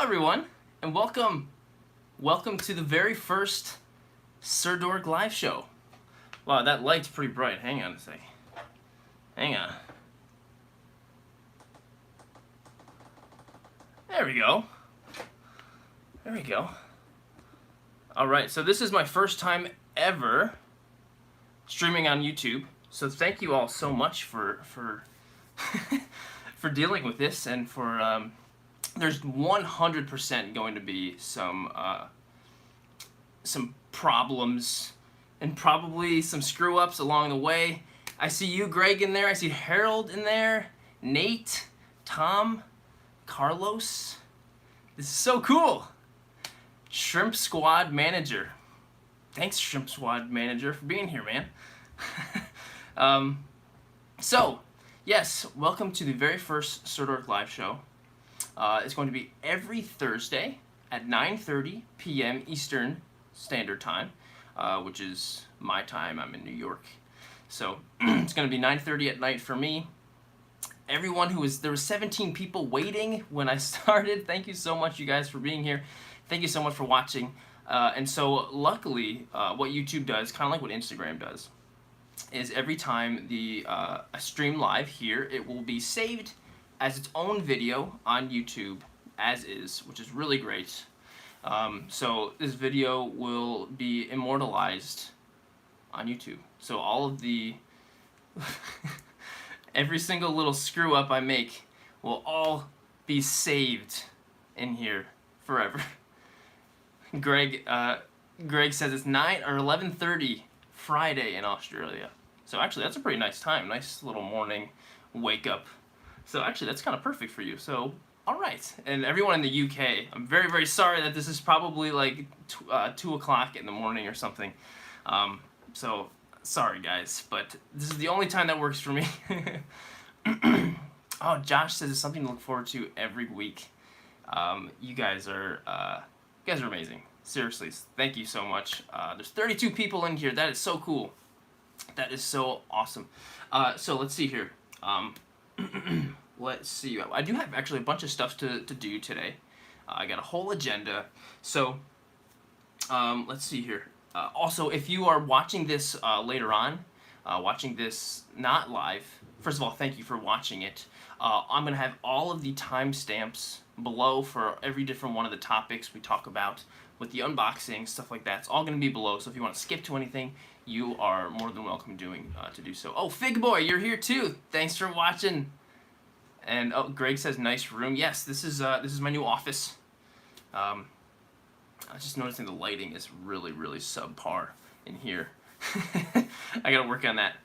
everyone, and welcome to the very first Sirdork live show. Wow, that light's pretty bright. Hang on a second. Hang on. There we go. There we go. Alright, so this is my first time ever streaming on YouTube. So thank you all so much for for dealing with this, and for there's 100% going to be some problems and probably some screw ups along the way. I see you, Greg, in there. I see Harold in there. Nate, Tom, Carlos. This is so cool. Shrimp Squad Manager. Thanks, Shrimp Squad Manager, for being here, man. So, yes, welcome to the very first Sirdork live show. It's going to be every Thursday at 9:30 p.m. Eastern Standard Time, which is my time. I'm in New York. So it's going to be 9:30 at night for me. Everyone there was 17 people waiting when I started. Thank you so much, you guys, for being here. Thank you so much for watching. And so luckily, what YouTube does, kind of like what Instagram does, is every time I stream live here, it will be saved as its own video on YouTube as is, which is really great. So this video will be immortalized on YouTube. So all of the every single little screw up I make will all be saved in here forever. Greg says it's 9 or 11:30 Friday in Australia. So actually that's a pretty nice time. Nice little morning wake up. So actually that's kind of perfect for you. So alright. And everyone in the UK, I'm very, very sorry that this is probably like 2 o'clock in the morning or something. So sorry guys, but this is the only time that works for me. Oh, Josh says it's something to look forward to every week. You guys are amazing. Seriously, thank you so much. There's 32 people in here. That is so cool. That is so awesome. So let's see here. Let's see. I do have actually a bunch of stuff to do today. I got a whole agenda. So let's see here. Also, if you are watching this later on, watching this not live, first of all, thank you for watching it. I'm going to have all of the timestamps below for every different one of the topics we talk about with the unboxing, stuff like that. It's all going to be below, so if you want to skip to anything, you are more than welcome to do so. Oh, Fig Boy, you're here too. Thanks for watching. And oh, Greg says nice room. Yes, this is my new office. I was just noticing the lighting is really, really subpar in here. I gotta work on that.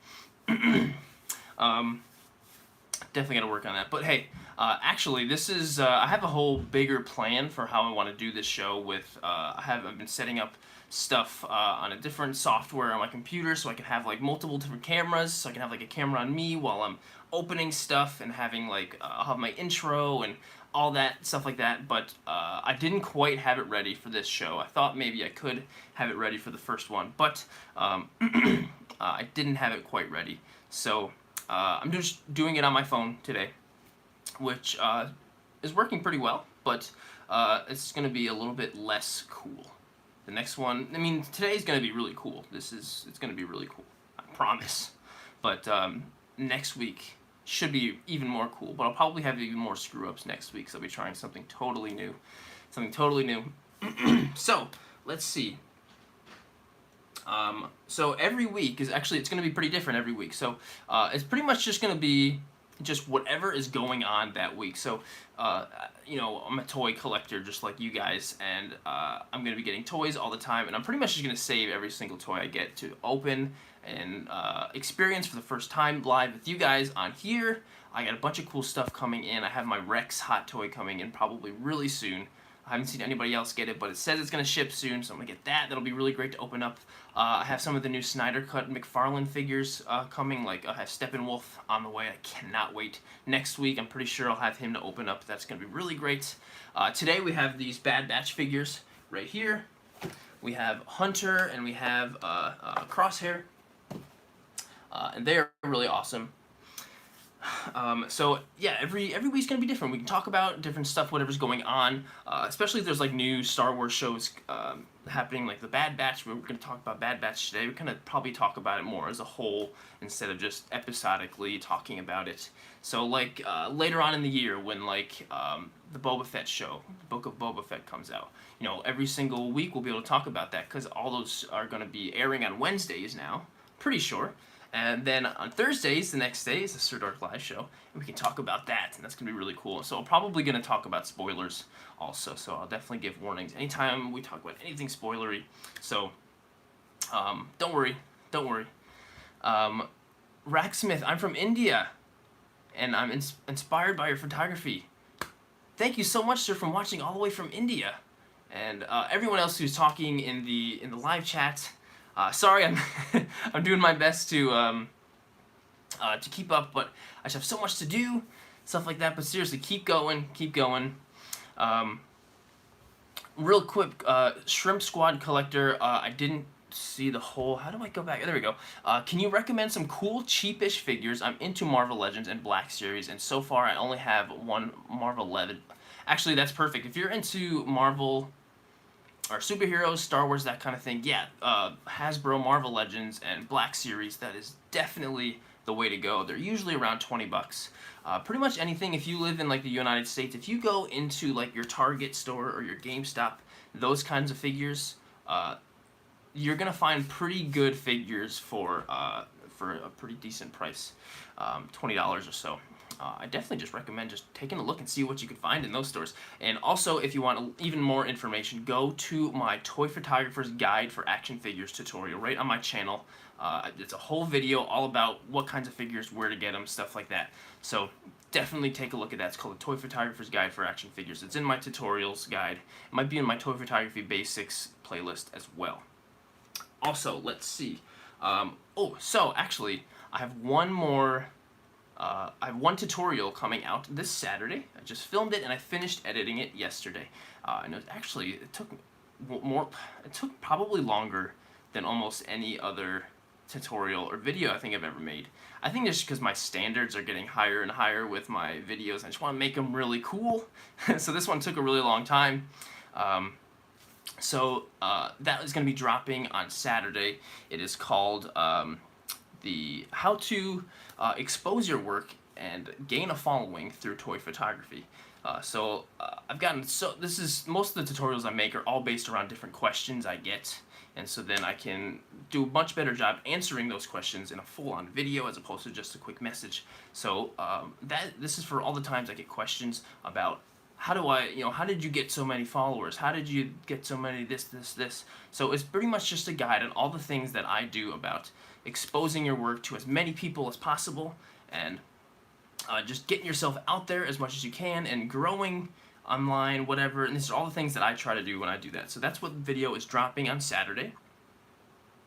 Definitely gotta work on that. But hey, actually, this is I have a whole bigger plan for how I want to do this show. With I've been setting up stuff on a different software on my computer, so I can have like multiple different cameras. So I can have like a camera on me while I'm opening stuff and having like I'll have my intro and all that stuff like that. But I didn't quite have it ready for this show. I thought maybe I could have it ready for the first one, but I didn't have it quite ready. So I'm just doing it on my phone today, which is working pretty well, but it's going to be a little bit less cool. The next one, I mean, today's going to be really cool. It's going to be really cool, I promise. But next week should be even more cool, but I'll probably have even more screw-ups next week, so I'll be trying something totally new. So, let's see. So every week is actually, it's going to be pretty different every week. So it's pretty much just going to be just whatever is going on that week. So, you know, I'm a toy collector just like you guys, and I'm going to be getting toys all the time, and I'm pretty much just going to save every single toy I get to open and experience for the first time live with you guys on here. I got a bunch of cool stuff coming in. I have my Rex hot toy coming in probably really soon. I haven't seen anybody else get it, but it says it's going to ship soon, so I'm going to get that. That'll be really great to open up. I have some of the new Snyder Cut McFarlane figures coming. Like, I have Steppenwolf on the way. I cannot wait. Next week, I'm pretty sure I'll have him to open up. That's going to be really great. Today, we have these Bad Batch figures right here. We have Hunter, and we have Crosshair. And they are really awesome. So yeah, every week's gonna be different. We can talk about different stuff, whatever's going on. Especially if there's like new Star Wars shows happening, like the Bad Batch. We're gonna talk about Bad Batch today. We're gonna probably talk about it more as a whole instead of just episodically talking about it. So like later on in the year when like the Boba Fett show, the Book of Boba Fett comes out. You know, every single week we'll be able to talk about that because all those are gonna be airing on Wednesdays now. Pretty sure. And then on Thursdays, the next day, is the Sirdork Live show, and we can talk about that, and that's going to be really cool. So I'm probably going to talk about spoilers also, so I'll definitely give warnings anytime we talk about anything spoilery. So don't worry, don't worry. Racksmith, I'm from India, and I'm inspired by your photography. Thank you so much, sir, for watching all the way from India. And everyone else who's talking in the live chat, sorry, I'm I'm doing my best to keep up, but I just have so much to do, stuff like that. But seriously, keep going, keep going. Real quick, Shrimp Squad Collector. I didn't see the whole. How do I go back? There we go. Can you recommend some cool, cheapish figures? I'm into Marvel Legends and Black Series, and so far I only have one Marvel Legend. Actually, that's perfect. If you're into Marvel or superheroes, Star Wars, that kind of thing, yeah, Hasbro Marvel Legends and Black Series, that is definitely the way to go. They're usually around 20 bucks. Pretty much anything, if you live in like the United States, if you go into like your Target store or your GameStop, those kinds of figures, you're gonna find pretty good figures for a pretty decent price, $20 or so. I definitely just recommend just taking a look and see what you can find in those stores. And also, if you want even more information, go to my Toy Photographer's Guide for Action Figures tutorial right on my channel. It's a whole video all about what kinds of figures, where to get them, stuff like that. So definitely take a look at that. It's called the Toy Photographer's Guide for Action Figures. It's in my tutorials guide. It might be in my Toy Photography Basics playlist as well. Also, let's see. So actually, I have one more. I have one tutorial coming out this Saturday. I just filmed it and I finished editing it yesterday. And it took more. It took probably longer than almost any other tutorial or video I think I've ever made. I think just because my standards are getting higher and higher with my videos. I just want to make them really cool. So this one took a really long time. So that is going to be dropping on Saturday. It is called the How to Expose Your Work and Gain a Following Through Toy Photography. This is most of the tutorials I make are all based around different questions I get, and so then I can do a much better job answering those questions in a full-on video as opposed to just a quick message. So this is for all the times I get questions about how did you get so many followers? How did you get so many this? So it's pretty much just a guide on all the things that I do about exposing your work to as many people as possible and just getting yourself out there as much as you can and growing online, whatever. And these are all the things that I try to do when I do that. So that's what the video is dropping on Saturday.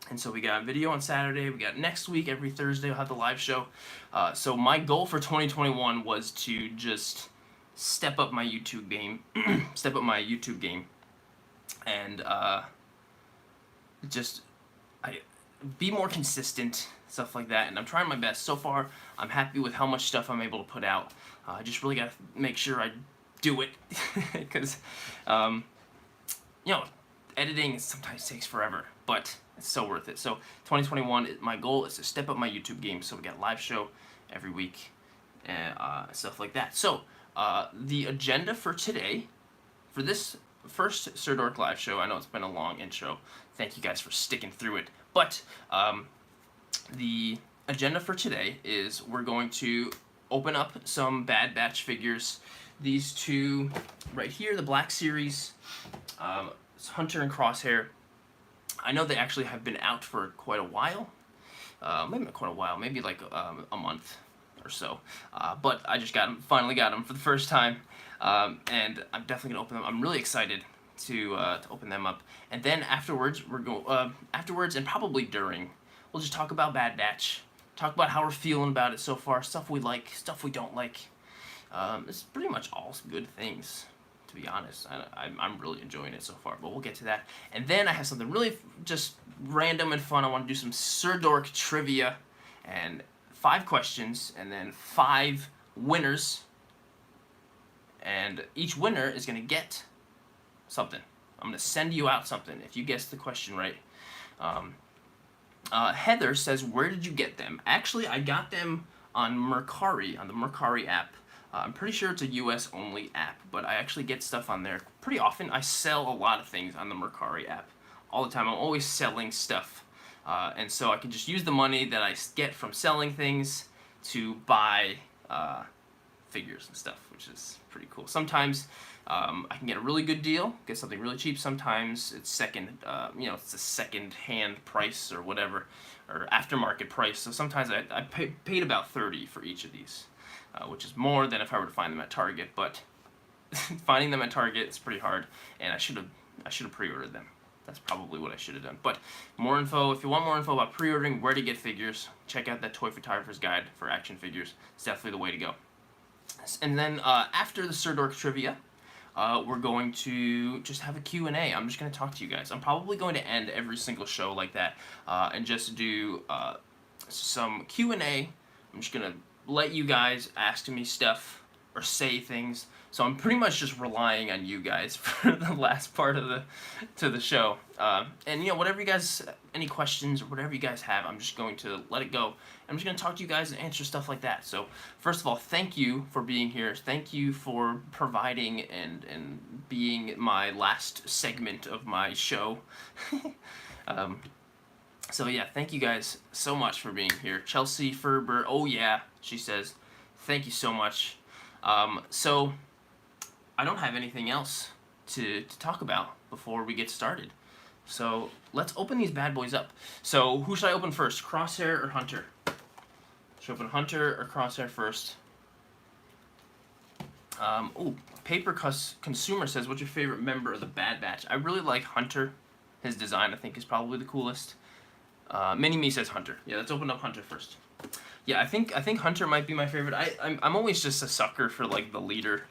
And so we got a video on Saturday. We got next week, every Thursday, we'll have the live show. So my goal for 2021 was to just step up my YouTube game, and be more consistent, stuff like that. And I'm trying my best. So far, I'm happy with how much stuff I'm able to put out. I just really got to make sure I do it, because editing sometimes takes forever, but it's so worth it. So 2021, my goal is to step up my YouTube game. So we got a live show every week and stuff like that. So the agenda for today, for this first Sirdork live show, I know it's been a long intro. Thank you guys for sticking through it. But the agenda for today is we're going to open up some Bad Batch figures. These two right here, the Black Series, it's Hunter and Crosshair. I know they actually have been out for quite a while. Maybe not quite a while, maybe like a month or so. But I just finally got them for the first time. And I'm definitely gonna open them. I'm really excited to open them up. And then afterwards, afterwards and probably during, we'll just talk about Bad Batch. Talk about how we're feeling about it so far, stuff we like, stuff we don't like. It's pretty much all good things, to be honest. I'm really enjoying it so far, but we'll get to that. And then I have something really just random and fun. I want to do some Sirdork Trivia and 5 questions and then 5 winners, and each winner is going to get something. I'm going to send you out something if you guess the question right. Heather says, where did you get them? Actually, I got them on Mercari, on the Mercari app. I'm pretty sure it's a US only app, but I actually get stuff on there pretty often. I sell a lot of things on the Mercari app all the time. I'm always selling stuff. And so I can just use the money that I get from selling things to buy figures and stuff, which is pretty cool. Sometimes I can get a really good deal, get something really cheap. Sometimes it's it's a second-hand price or whatever, or aftermarket price. So sometimes I paid about $30 for each of these, which is more than if I were to find them at Target. But finding them at Target is pretty hard, and I should have pre-ordered them. That's probably what I should have done. But more info, if you want more info about pre-ordering, where to get figures, check out that Toy Photographer's Guide for action figures. It's definitely the way to go. And then after the Sirdork Trivia, we're going to just have a Q&A. I'm just going to talk to you guys. I'm probably going to end every single show like that and just do some Q&A. I'm just going to let you guys ask me stuff or say things. So I'm pretty much just relying on you guys for the last part of the show. And whatever you guys, any questions or whatever you guys have, I'm just going to let it go. I'm just going to talk to you guys and answer stuff like that. So first of all, thank you for being here. Thank you for providing and being my last segment of my show. So yeah, thank you guys so much for being here. Chelsea Ferber, oh yeah, she says, thank you so much. So I don't have anything else to talk about before we get started. So let's open these bad boys up. So who should I open first, Crosshair or Hunter? Should I open Hunter or Crosshair first? Paper Consumer says, what's your favorite member of the Bad Batch? I really like Hunter. His design, I think, is probably the coolest. Mini-Me says Hunter. Yeah, let's open up Hunter first. Yeah, I think Hunter might be my favorite. I'm always just a sucker for like the leader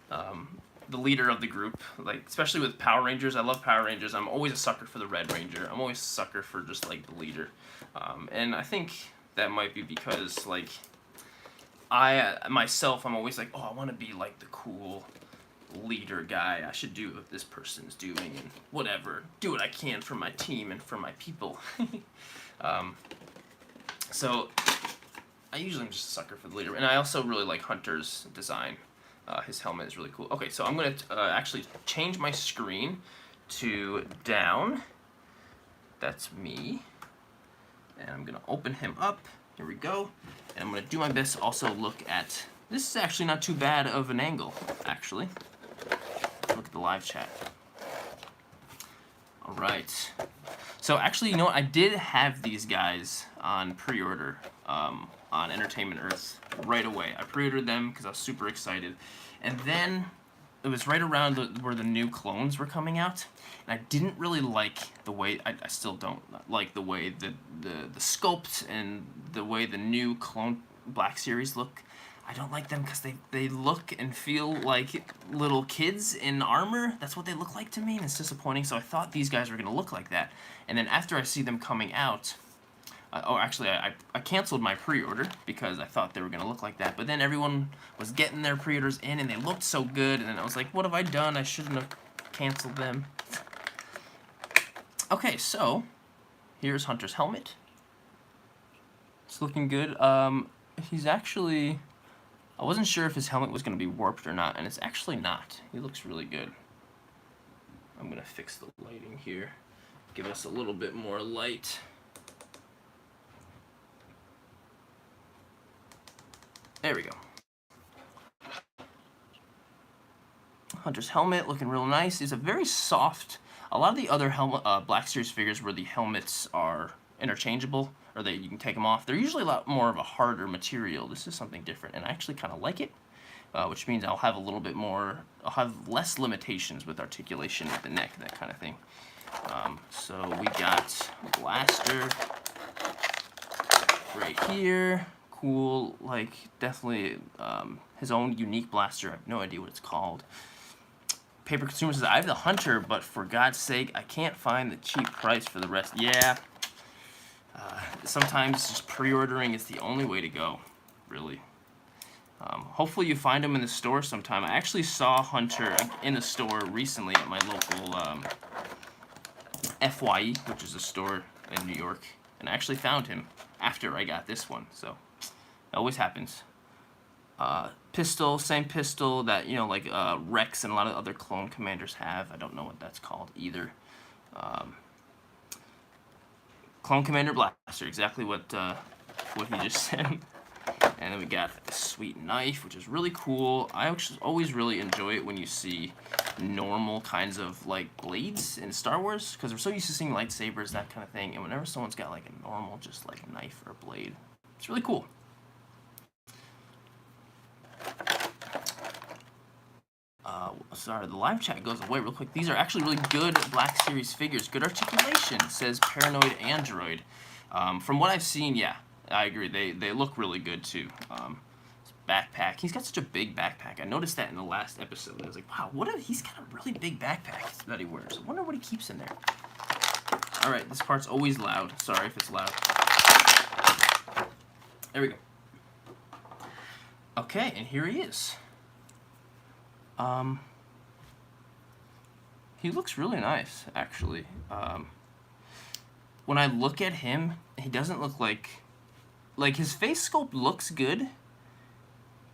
of the group. Like especially with Power Rangers, I love Power Rangers. I'm always a sucker for the Red Ranger. I'm always a sucker for just like the leader. And I think that might be because like I'm always like, oh, I want to be like the cool leader guy. I should do what this person's doing and whatever. Do what I can for my team and for my people. So I usually am just a sucker for the leader, and I also really like Hunter's design. His helmet is really cool. Okay, so I'm going to actually change my screen to down. That's me. And I'm going to open him up. Here we go. And I'm going to do my best to also look at... This is actually not too bad of an angle, actually. Look at the live chat. All right. So actually, you know what? I did have these guys on pre-order on Entertainment Earth right away. I pre-ordered them because I was super excited. And then it was right around where the new clones were coming out. And I didn't really like the way, I still don't like the way the sculpt and the way the new clone Black Series look. I don't like them because they look and feel like little kids in armor. That's what they look like to me, and it's disappointing. So I thought these guys were going to look like that. And then after I see them coming out, I canceled my pre-order because I thought they were going to look like that. But then everyone was getting their pre-orders in, and they looked so good. And then I was like, what have I done? I shouldn't have canceled them. Okay, so here's Hunter's helmet. It's looking good. He's actually... I wasn't sure if his helmet was going to be warped or not, and it's actually not. He looks really good. I'm going to fix the lighting here. Give us a little bit more light. There we go. Hunter's helmet looking real nice. It's a very soft... A lot of the other Black Series figures where the helmets are interchangeable, or that you can take them off, they're usually a lot more of a harder material. This is something different, and I actually kind of like it, which means I'll have a little bit more, I'll have less limitations with articulation at the neck, that kind of thing. So we got blaster right here. Cool, like definitely his own unique blaster. I have no idea what it's called. Paper Consumer says, I have the Hunter, but for God's sake, I can't find the cheap price for the rest. Yeah. Sometimes just pre-ordering is the only way to go, really. Hopefully you find them in the store sometime. I actually saw Hunter in the store recently at my local FYE, which is a store in New York, and I actually found him after I got this one, so it always happens. Pistol, same pistol that, you know, like Rex and a lot of other clone commanders have. I don't know what that's called either. Clone Commander Blaster, exactly what he just said. And then we got this sweet knife, which is really cool. I always really enjoy it when you see normal kinds of like blades in Star Wars, because we're so used to seeing lightsabers, that kind of thing. And whenever someone's got like a normal, just like knife or blade, it's really cool. Sorry, the live chat goes away real quick. These are actually really good Black Series figures. Good articulation, says Paranoid Android. From what I've seen, yeah, I agree. They look really good too. Backpack. He's got such a big backpack. I noticed that in the last episode. I was like, wow, he's got a really big backpack that he wears. I wonder what he keeps in there. All right, this part's always loud. Sorry if it's loud. There we go. Okay, and here he is. He looks really nice, actually. When I look at him, he doesn't look like his face sculpt looks good,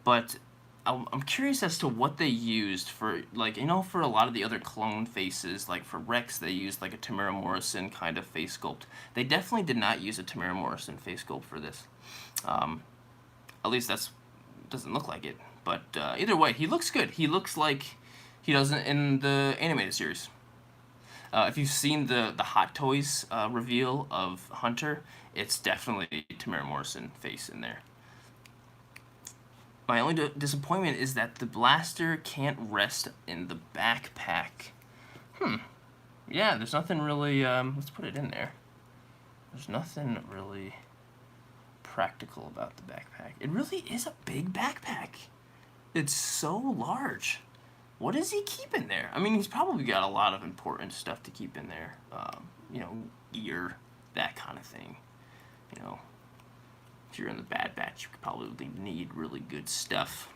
but I'm curious as to what they used for, like, you know, for a lot of the other clone faces, like for Rex, they used like a Tamara Morrison kind of face sculpt. They definitely did not use a Tamara Morrison face sculpt for this. At least doesn't look like it. But either way, he looks good. He looks like he does in the animated series. If you've seen the Hot Toys reveal of Hunter, it's definitely Tamara Morrison face in there. My only disappointment is that the blaster can't rest in the backpack. Yeah, there's nothing really, let's put it in there. There's nothing really practical about the backpack. It really is a big backpack. It's so large. What does he keep in there? I mean, he's probably got a lot of important stuff to keep in there. You know, gear, that kind of thing. You know, if you're in the Bad Batch, you could probably need really good stuff.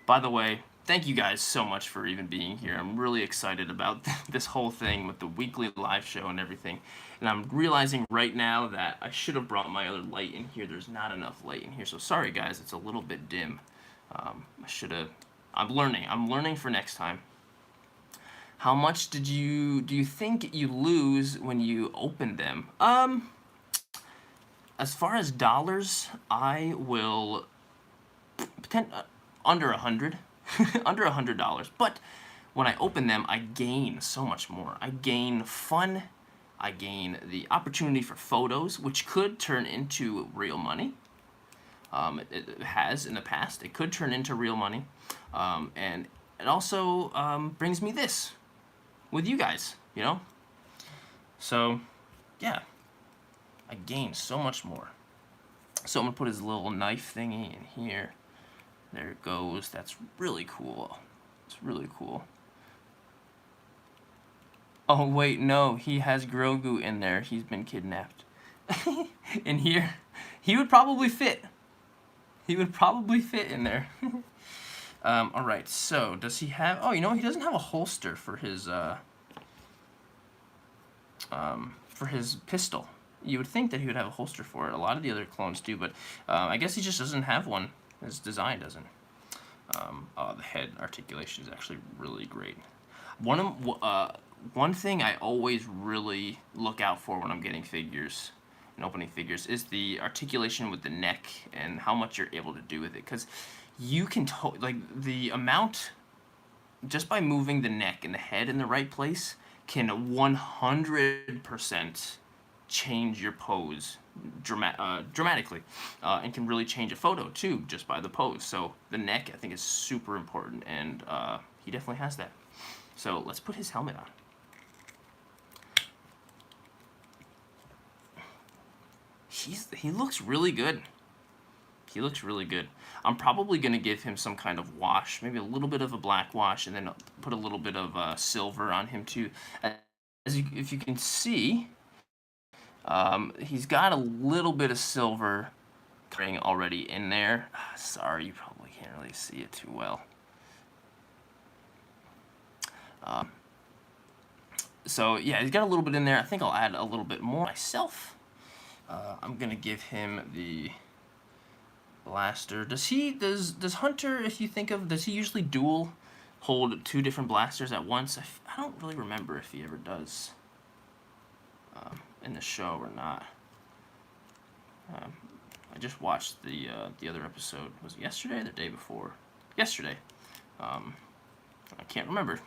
By the way, thank you guys so much for even being here. I'm really excited about this whole thing with the weekly live show and everything. And I'm realizing right now that I should have brought my other light in here. There's not enough light in here. So sorry, guys, it's a little bit dim. I should have... I'm learning for next time. How much do you think you lose when you open them? As far as dollars, I will under 100, under $100. But when I open them, I gain so much more. I gain fun. I gain the opportunity for photos, which could turn into real money. It has in the past. It could turn into real money. And it also brings me this with you guys, you know? So, yeah. I gain so much more. So I'm going to put his little knife thingy in here. There it goes. That's really cool. It's really cool. Oh, wait, no. He has Grogu in there. He's been kidnapped. In here. He would probably fit. He would probably fit in there. Alright, so does he have... Oh, you know, he doesn't have a holster for his pistol. You would think that he would have a holster for it. A lot of the other clones do, but I guess he just doesn't have one. His design doesn't. Oh, the head articulation is actually really great. One thing I always really look out for when I'm getting figures and opening figures is the articulation with the neck and how much you're able to do with it. Because you can, like, the amount, just by moving the neck and the head in the right place, can 100% change your pose dramatically, and can really change a photo too just by the pose. So the neck, I think, is super important, and he definitely has that. So let's put his helmet on. He looks really good. He looks really good. I'm probably going to give him some kind of wash, maybe a little bit of a black wash, and then put a little bit of silver on him too. If you can see, He's got a little bit of silver ring already in there. Sorry, you probably can't really see it too well. So yeah, he's got a little bit in there. I think I'll add a little bit more myself. I'm gonna give him the blaster. Does Hunter, if you think of, does he usually dual hold 2 different blasters at once? I don't really remember if he ever does in the show or not. I just watched the other episode. Was it yesterday or the day before? Yesterday. I can't remember.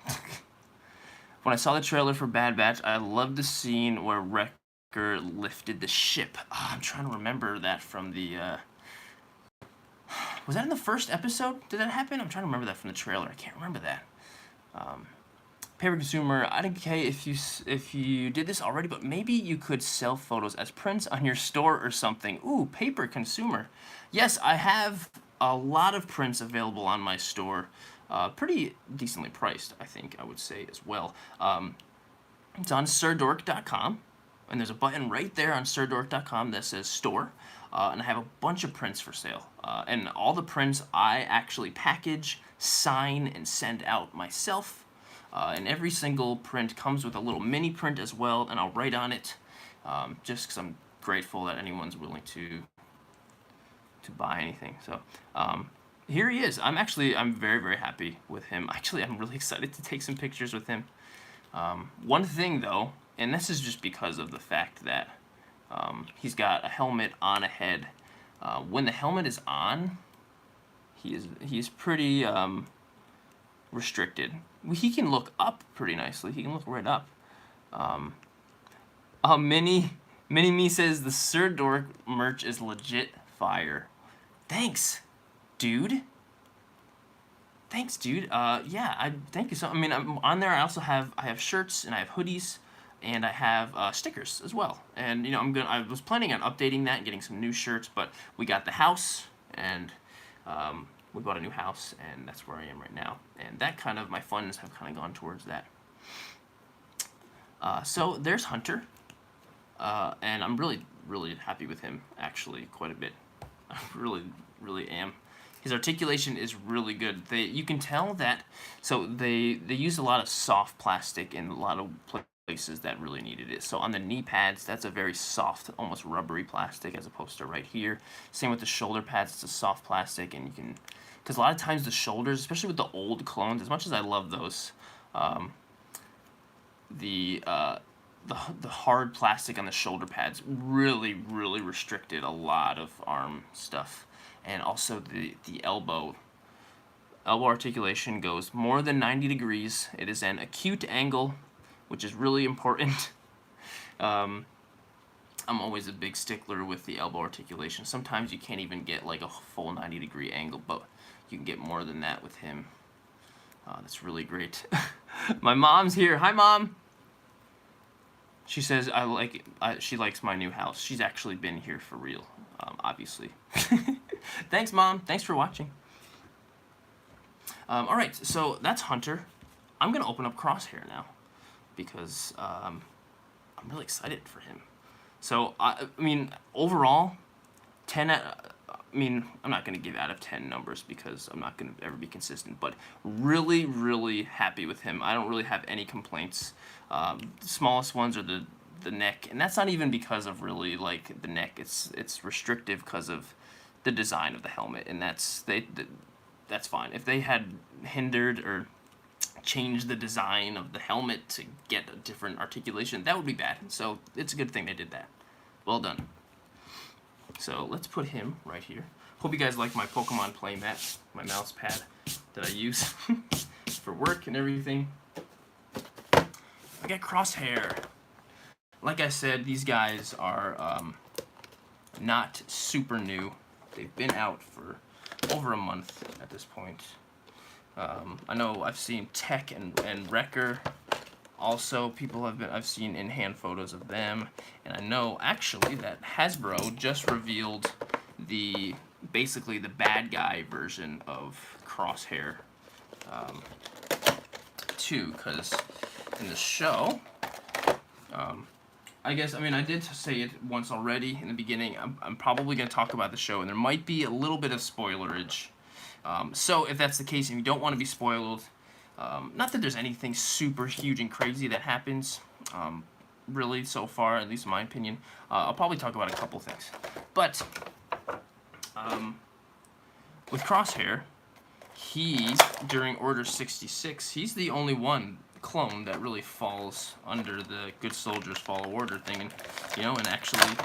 When I saw the trailer for Bad Batch, I loved the scene where Wrecker lifted the ship. I'm trying to remember that from the... Was that in the first episode? Did that happen? I'm trying to remember that from the trailer. I can't remember that. Paper consumer, I don't care if you did this already, but maybe you could sell photos as prints on your store or something. Ooh, paper consumer. Yes, I have a lot of prints available on my store. Pretty decently priced, I think I would say as well. It's on Sirdork.com, and there's a button right there on Sirdork.com that says store, and I have a bunch of prints for sale. And all the prints I actually package, sign, and send out myself. And every single print comes with a little mini print as well, and I'll write on it, just because I'm grateful that anyone's willing to buy anything. So here he is. I'm very, very happy with him. Actually, I'm really excited to take some pictures with him. One thing though, and this is just because of the fact that he's got a helmet on a head. When the helmet is on, he's pretty restricted. He can look up pretty nicely. He can look right up. Mini Me says the Sirdork merch is legit fire. Thanks, dude. Thanks, dude. Yeah, thank you so. I mean, I'm on there. I have shirts and I have hoodies, and I have stickers as well. And you know, I was planning on updating that and getting some new shirts, but we got the house, and we bought a new house, and that's where I am right now. And that kind of, my funds have kind of gone towards that. So there's Hunter, and I'm really, really happy with him, actually, quite a bit. I really, really am. His articulation is really good. You can tell that, so they use a lot of soft plastic in a lot of places that really needed it. So on the knee pads, that's a very soft, almost rubbery plastic, as opposed to right here. Same with the shoulder pads, it's a soft plastic, and you can, because a lot of times the shoulders, especially with the old clones, as much as I love those, the hard plastic on the shoulder pads really, really restricted a lot of arm stuff. And also the elbow articulation goes more than 90 degrees. It is an acute angle, which is really important. I'm always a big stickler with the elbow articulation. Sometimes you can't even get like a full 90-degree angle, but you can get more than that with him. That's really great. My mom's here. Hi, Mom. She says she likes my new house. She's actually been here for real, obviously. Thanks, Mom. Thanks for watching. All right, so that's Hunter. I'm gonna open up Crosshair now because I'm really excited for him. So I mean, overall, 10. I mean, I'm not gonna give out of 10 numbers because I'm not gonna ever be consistent. But really, really happy with him. I don't really have any complaints. The smallest ones are the neck, and that's not even because of really like the neck. It's restrictive because of the design of the helmet, and that's fine. If they had hindered or changed the design of the helmet to get a different articulation, that would be bad. So it's a good thing they did that. Well done. So let's put him right here. Hope you guys like my Pokemon playmat, my mouse pad that I use for work and everything. I got Crosshair. Like I said, these guys are not super new. They've been out for over a month at this point. I know I've seen Tech and Wrecker. Also, I've seen in-hand photos of them, and I know actually that Hasbro just revealed basically the bad guy version of Crosshair too, because in the show, I guess, I mean, I did say it once already in the beginning. I'm probably going to talk about the show, and there might be a little bit of spoilerage. So if that's the case, and you don't want to be spoiled, not that there's anything super huge and crazy that happens, really, so far, at least in my opinion. I'll probably talk about a couple things. But with Crosshair, he, during Order 66, he's the only one clone that really falls under the good soldiers follow order thing, and and actually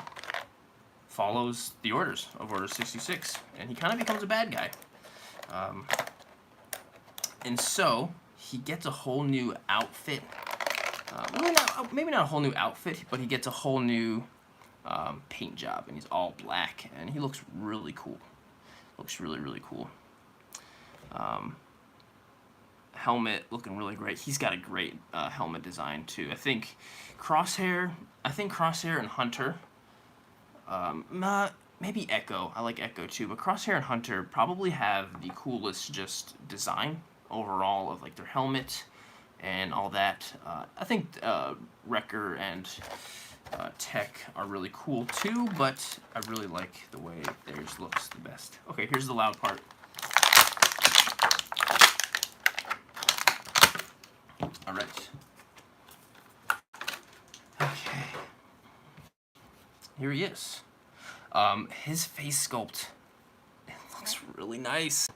follows the orders of Order 66, and he kind of becomes a bad guy. And so he gets a whole new outfit. Maybe not a whole new outfit, but he gets a whole new paint job, and he's all black, and he looks really cool. Looks really, really cool. Helmet looking really great. He's got a great helmet design too. I think Crosshair and Hunter, maybe Echo. I like Echo too, but Crosshair and Hunter probably have the coolest just design overall of like their helmet and all that. I think Wrecker and Tech are really cool too, but I really like the way theirs looks the best. Okay, here's the loud part. All right. Okay. Here he is. His face sculpt, it looks really nice.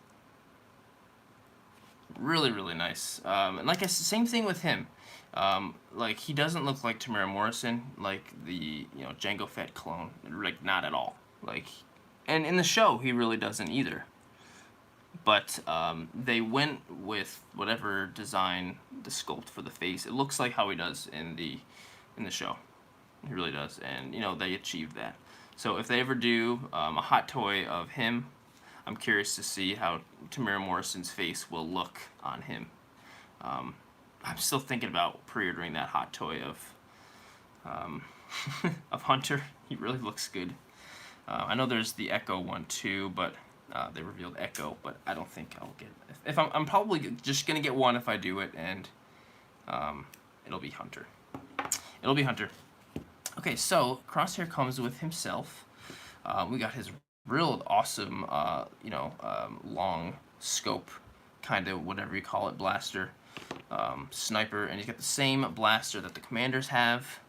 Really, really nice. And like I said, same thing with him. Like, he doesn't look like Tamara Morrison, like the, Jango Fett clone. Like, not at all. Like, and in the show, he really doesn't either. But they went with whatever design the sculpt for the face. It looks like how he does in the show. He really does, and they achieved that. So if they ever do a hot toy of him, I'm curious to see how Tamara Morrison's face will look on him. I'm still thinking about pre-ordering that hot toy of of Hunter. He really looks good. I know there's the Echo one too, but they revealed Echo, but I don't think I'll get it. If I'm probably just gonna get one if I do it, and it'll be Hunter. It'll be Hunter. Okay, so Crosshair comes with himself. We got his real awesome, long scope, kind of whatever you call it, blaster, sniper, and he's got the same blaster that the commanders have.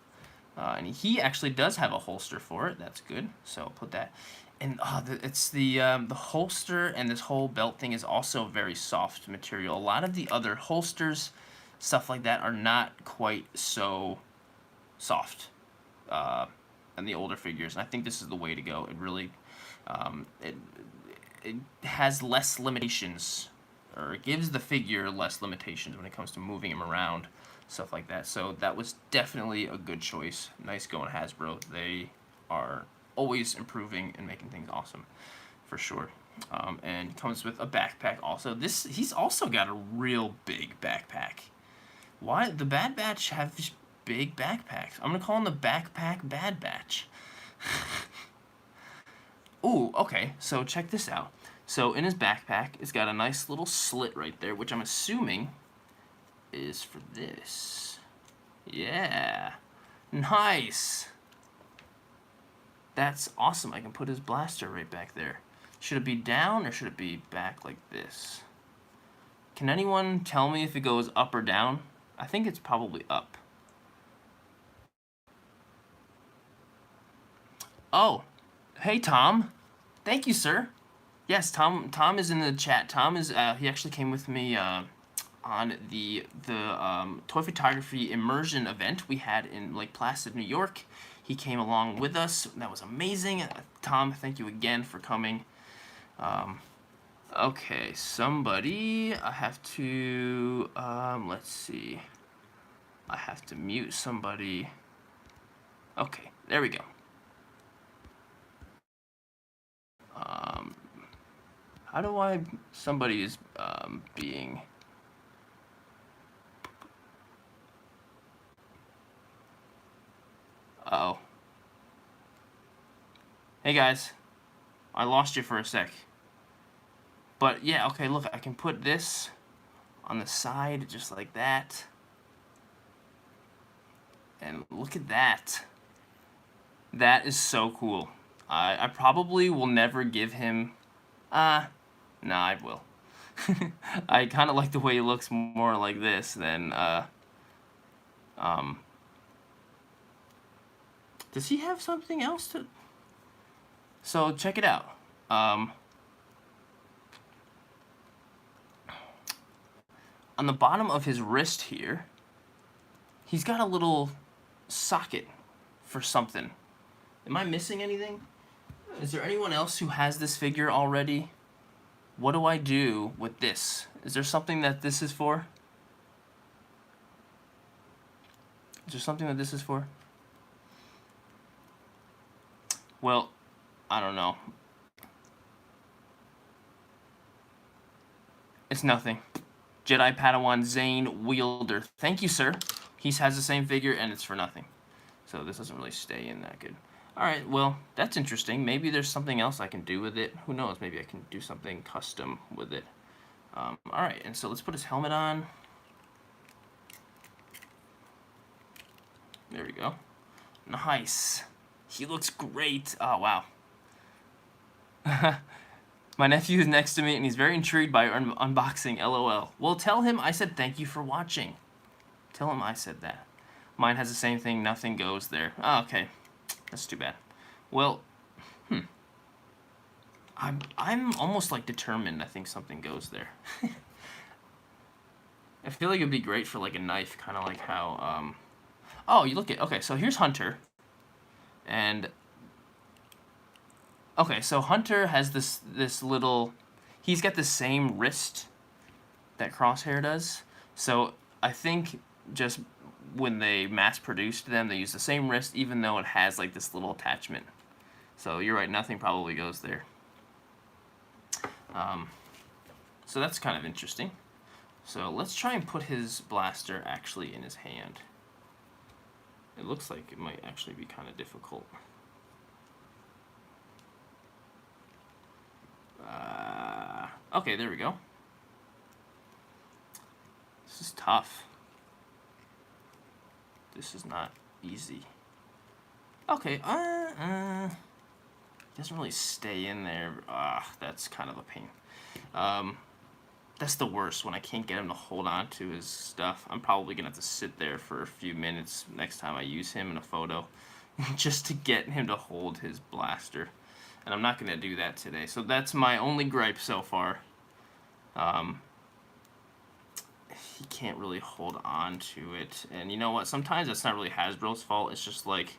And he actually does have a holster for it. That's good. So I'll put that. And it's the holster and this whole belt thing is also very soft material. A lot of the other holsters, stuff like that, are not quite so soft. And the older figures, and I think this is the way to go. It really, it has less limitations, or it gives the figure less limitations when it comes to moving him around, stuff like that. So that was definitely a good choice. Nice going, Hasbro. They are always improving and making things awesome, for sure. And comes with a backpack also. He's also got a real big backpack. Why the Bad Batch have big backpacks? I'm gonna call him the Backpack Bad Batch. Ooh, okay, so check this out. So in his backpack, it's got a nice little slit right there, which I'm assuming is for this. Yeah, nice. That's awesome. I can put his blaster right back there. Should it be down or should it be back like this? Can anyone tell me if it goes up or down? I think it's probably up. Oh, hey Tom. Thank you, sir. Yes, Tom is in the chat. Tom is he actually came with me on the Toy Photography Immersion event we had in Lake Placid, New York. He came along with us. That was amazing. Tom, thank you again for coming. Okay, somebody, I have to, let's see. I have to mute somebody. Okay, there we go. How do I, somebody is being, uh-oh. Hey guys, I lost you for a sec. But yeah, okay, look, I can put this on the side just like that. And look at that. That is so cool. I probably will never give him... nah, I will. I kind of like the way he looks more like this than... does he have something else to... So, check it out. On the bottom of his wrist here, he's got a little socket for something. Am I missing anything? Is there anyone else who has this figure already? What do I do with this? Is there something that this is for? Is there something that this is for? Well, I don't know. It's nothing. Jedi Padawan Zane Wielder. Thank you, sir. He has the same figure, and it's for nothing. So this doesn't really stay in that good. Alright, well, that's interesting. Maybe there's something else I can do with it. Who knows? Maybe I can do something custom with it. Alright, and so let's put his helmet on. There we go. Nice. He looks great. Oh, wow. My nephew is next to me, and he's very intrigued by unboxing, LOL. Well, tell him I said thank you for watching. Tell him I said that. Mine has the same thing, nothing goes there. Oh, okay. That's too bad. Well, I'm almost like determined I think something goes there. I feel like it'd be great for like a knife, kind of like how, oh, you look at, okay, so here's Hunter. And, okay, so Hunter has this little, he's got the same wrist that Crosshair does. So I think just when they mass-produced them, they used the same wrist, even though it has like this little attachment. So you're right, nothing probably goes there. So that's kind of interesting. So let's try and put his blaster actually in his hand. It looks like it might actually be kind of difficult. Okay, there we go. This is tough. This is not easy. Okay, doesn't really stay in there. That's kind of a pain. That's the worst, when I can't get him to hold on to his stuff. I'm probably gonna have to sit there for a few minutes next time I use him in a photo just to get him to hold his blaster. And I'm not gonna do that today. So that's my only gripe so far. He can't really hold on to it. And you know what? Sometimes that's not really Hasbro's fault. It's just like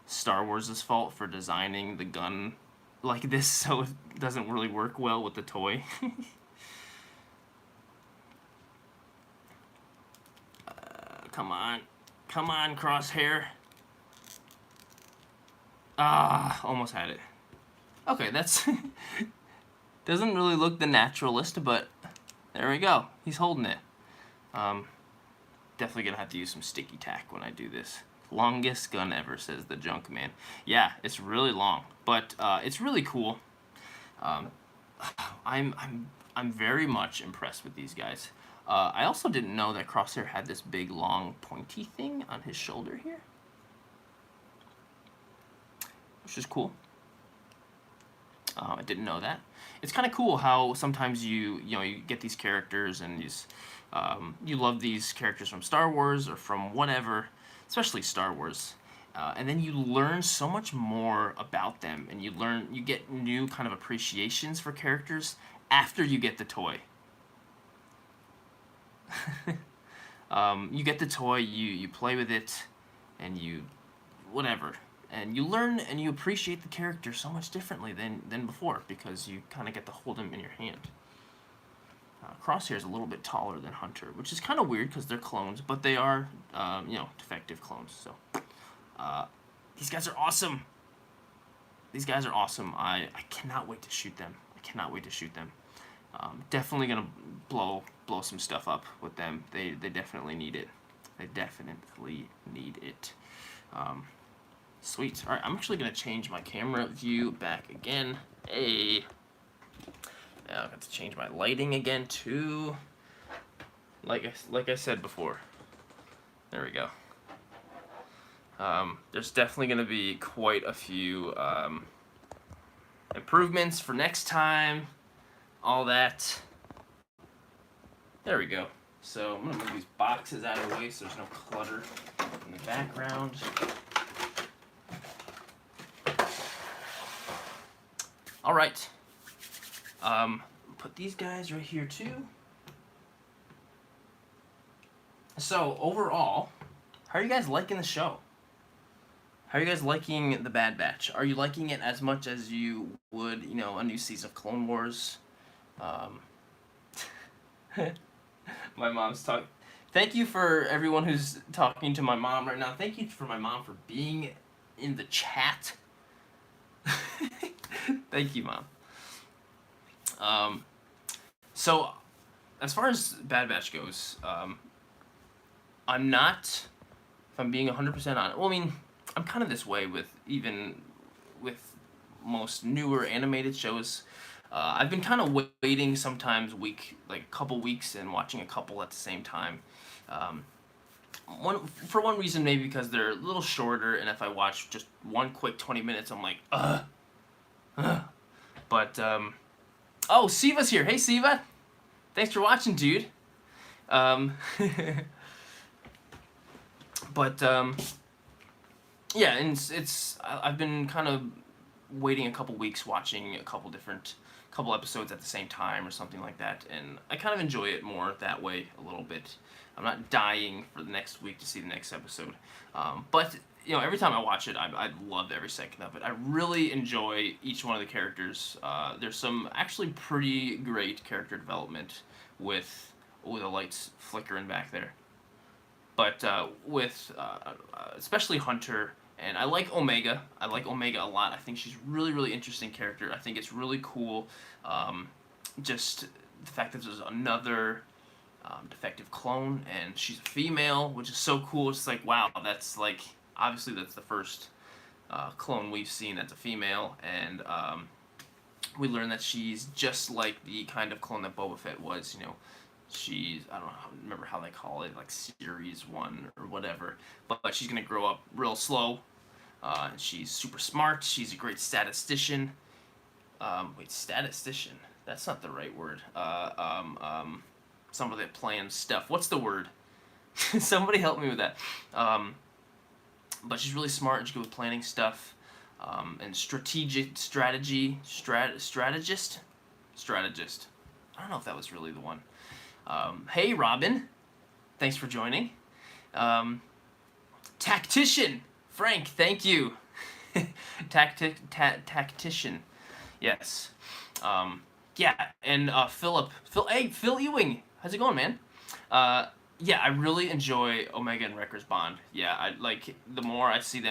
Star Wars' fault for designing the gun like this so it doesn't really work well with the toy. Come on. Come on, Crosshair. Almost had it. Okay, that's... doesn't really look the naturalist, but there we go. He's holding it. Definitely gonna have to use some sticky tack when I do this. Longest gun ever, says the junk man. Yeah, it's really long, but it's really cool. I'm very much impressed with these guys. I also didn't know that Crosshair had this big, long, pointy thing on his shoulder here, which is cool. I didn't know that. It's kind of cool how sometimes you get these characters and these you love these characters from Star Wars or from whatever, especially Star Wars, and then you learn so much more about them, and you get new kind of appreciations for characters after you get the toy. You get the toy, you play with it, and whatever. And you learn and you appreciate the character so much differently than before, because you kind of get to hold him in your hand. Crosshair is a little bit taller than Hunter, which is kind of weird because they're clones, but they are, defective clones. So, these guys are awesome. These guys are awesome. I cannot wait to shoot them. I cannot wait to shoot them. Definitely gonna blow some stuff up with them. They definitely need it. They definitely need it. Sweet. All right, I'm actually gonna change my camera view back again. Hey. Now I've got to change my lighting again too. Like I said before. There we go. There's definitely going to be quite a few improvements for next time, all that. There we go. So I'm going to move these boxes out of the way so there's no clutter in the background. All right. Put these guys right here too. So overall, how are you guys liking the show? How are you guys liking The Bad Batch? Are you liking it as much as you would, a new season of Clone Wars? My mom's talking. Thank you for everyone who's talking to my mom right now. Thank you for my mom for being in the chat. Thank you, Mom. So, as far as Bad Batch goes, I'm not, if I'm being 100% honest, well, I mean, I'm kind of this way with most newer animated shows. I've been kind of waiting sometimes like a couple weeks and watching a couple at the same time. For one reason, maybe because they're a little shorter, and if I watch just one quick 20 minutes, I'm like, But, oh, Siva's here. Hey, Siva. Thanks for watching, dude. But, yeah, and I've been kind of waiting a couple weeks watching a couple episodes at the same time or something like that, and I kind of enjoy it more that way a little bit. I'm not dying for the next week to see the next episode, but every time I watch it, I love every second of it. I really enjoy each one of the characters. There's some actually pretty great character development with the lights flickering back there, but with especially Hunter. And I like Omega. I like Omega a lot. I think she's really, really interesting character. I think it's really cool. Just the fact that there's another defective clone, and she's a female, which is so cool. It's like, wow, that's like, obviously that's the first clone we've seen that's a female, and we learn that she's just like the kind of clone that Boba Fett was, She's, I don't remember how they call it, like Series 1 or whatever, but she's going to grow up real slow. She's super smart. She's a great statistician. Wait, statistician? That's not the right word. Somebody that plans stuff. What's the word? Somebody help me with that. But she's really smart and she's good with planning stuff. And strategist. I don't know if that was really the one. Hey, Robin. Thanks for joining. Tactician. Frank, thank you. Tactician. Yes. Yeah, and hey, Phil Ewing. How's it going, man? Yeah, I really enjoy Omega and Wrecker's bond. Yeah, I like the more I see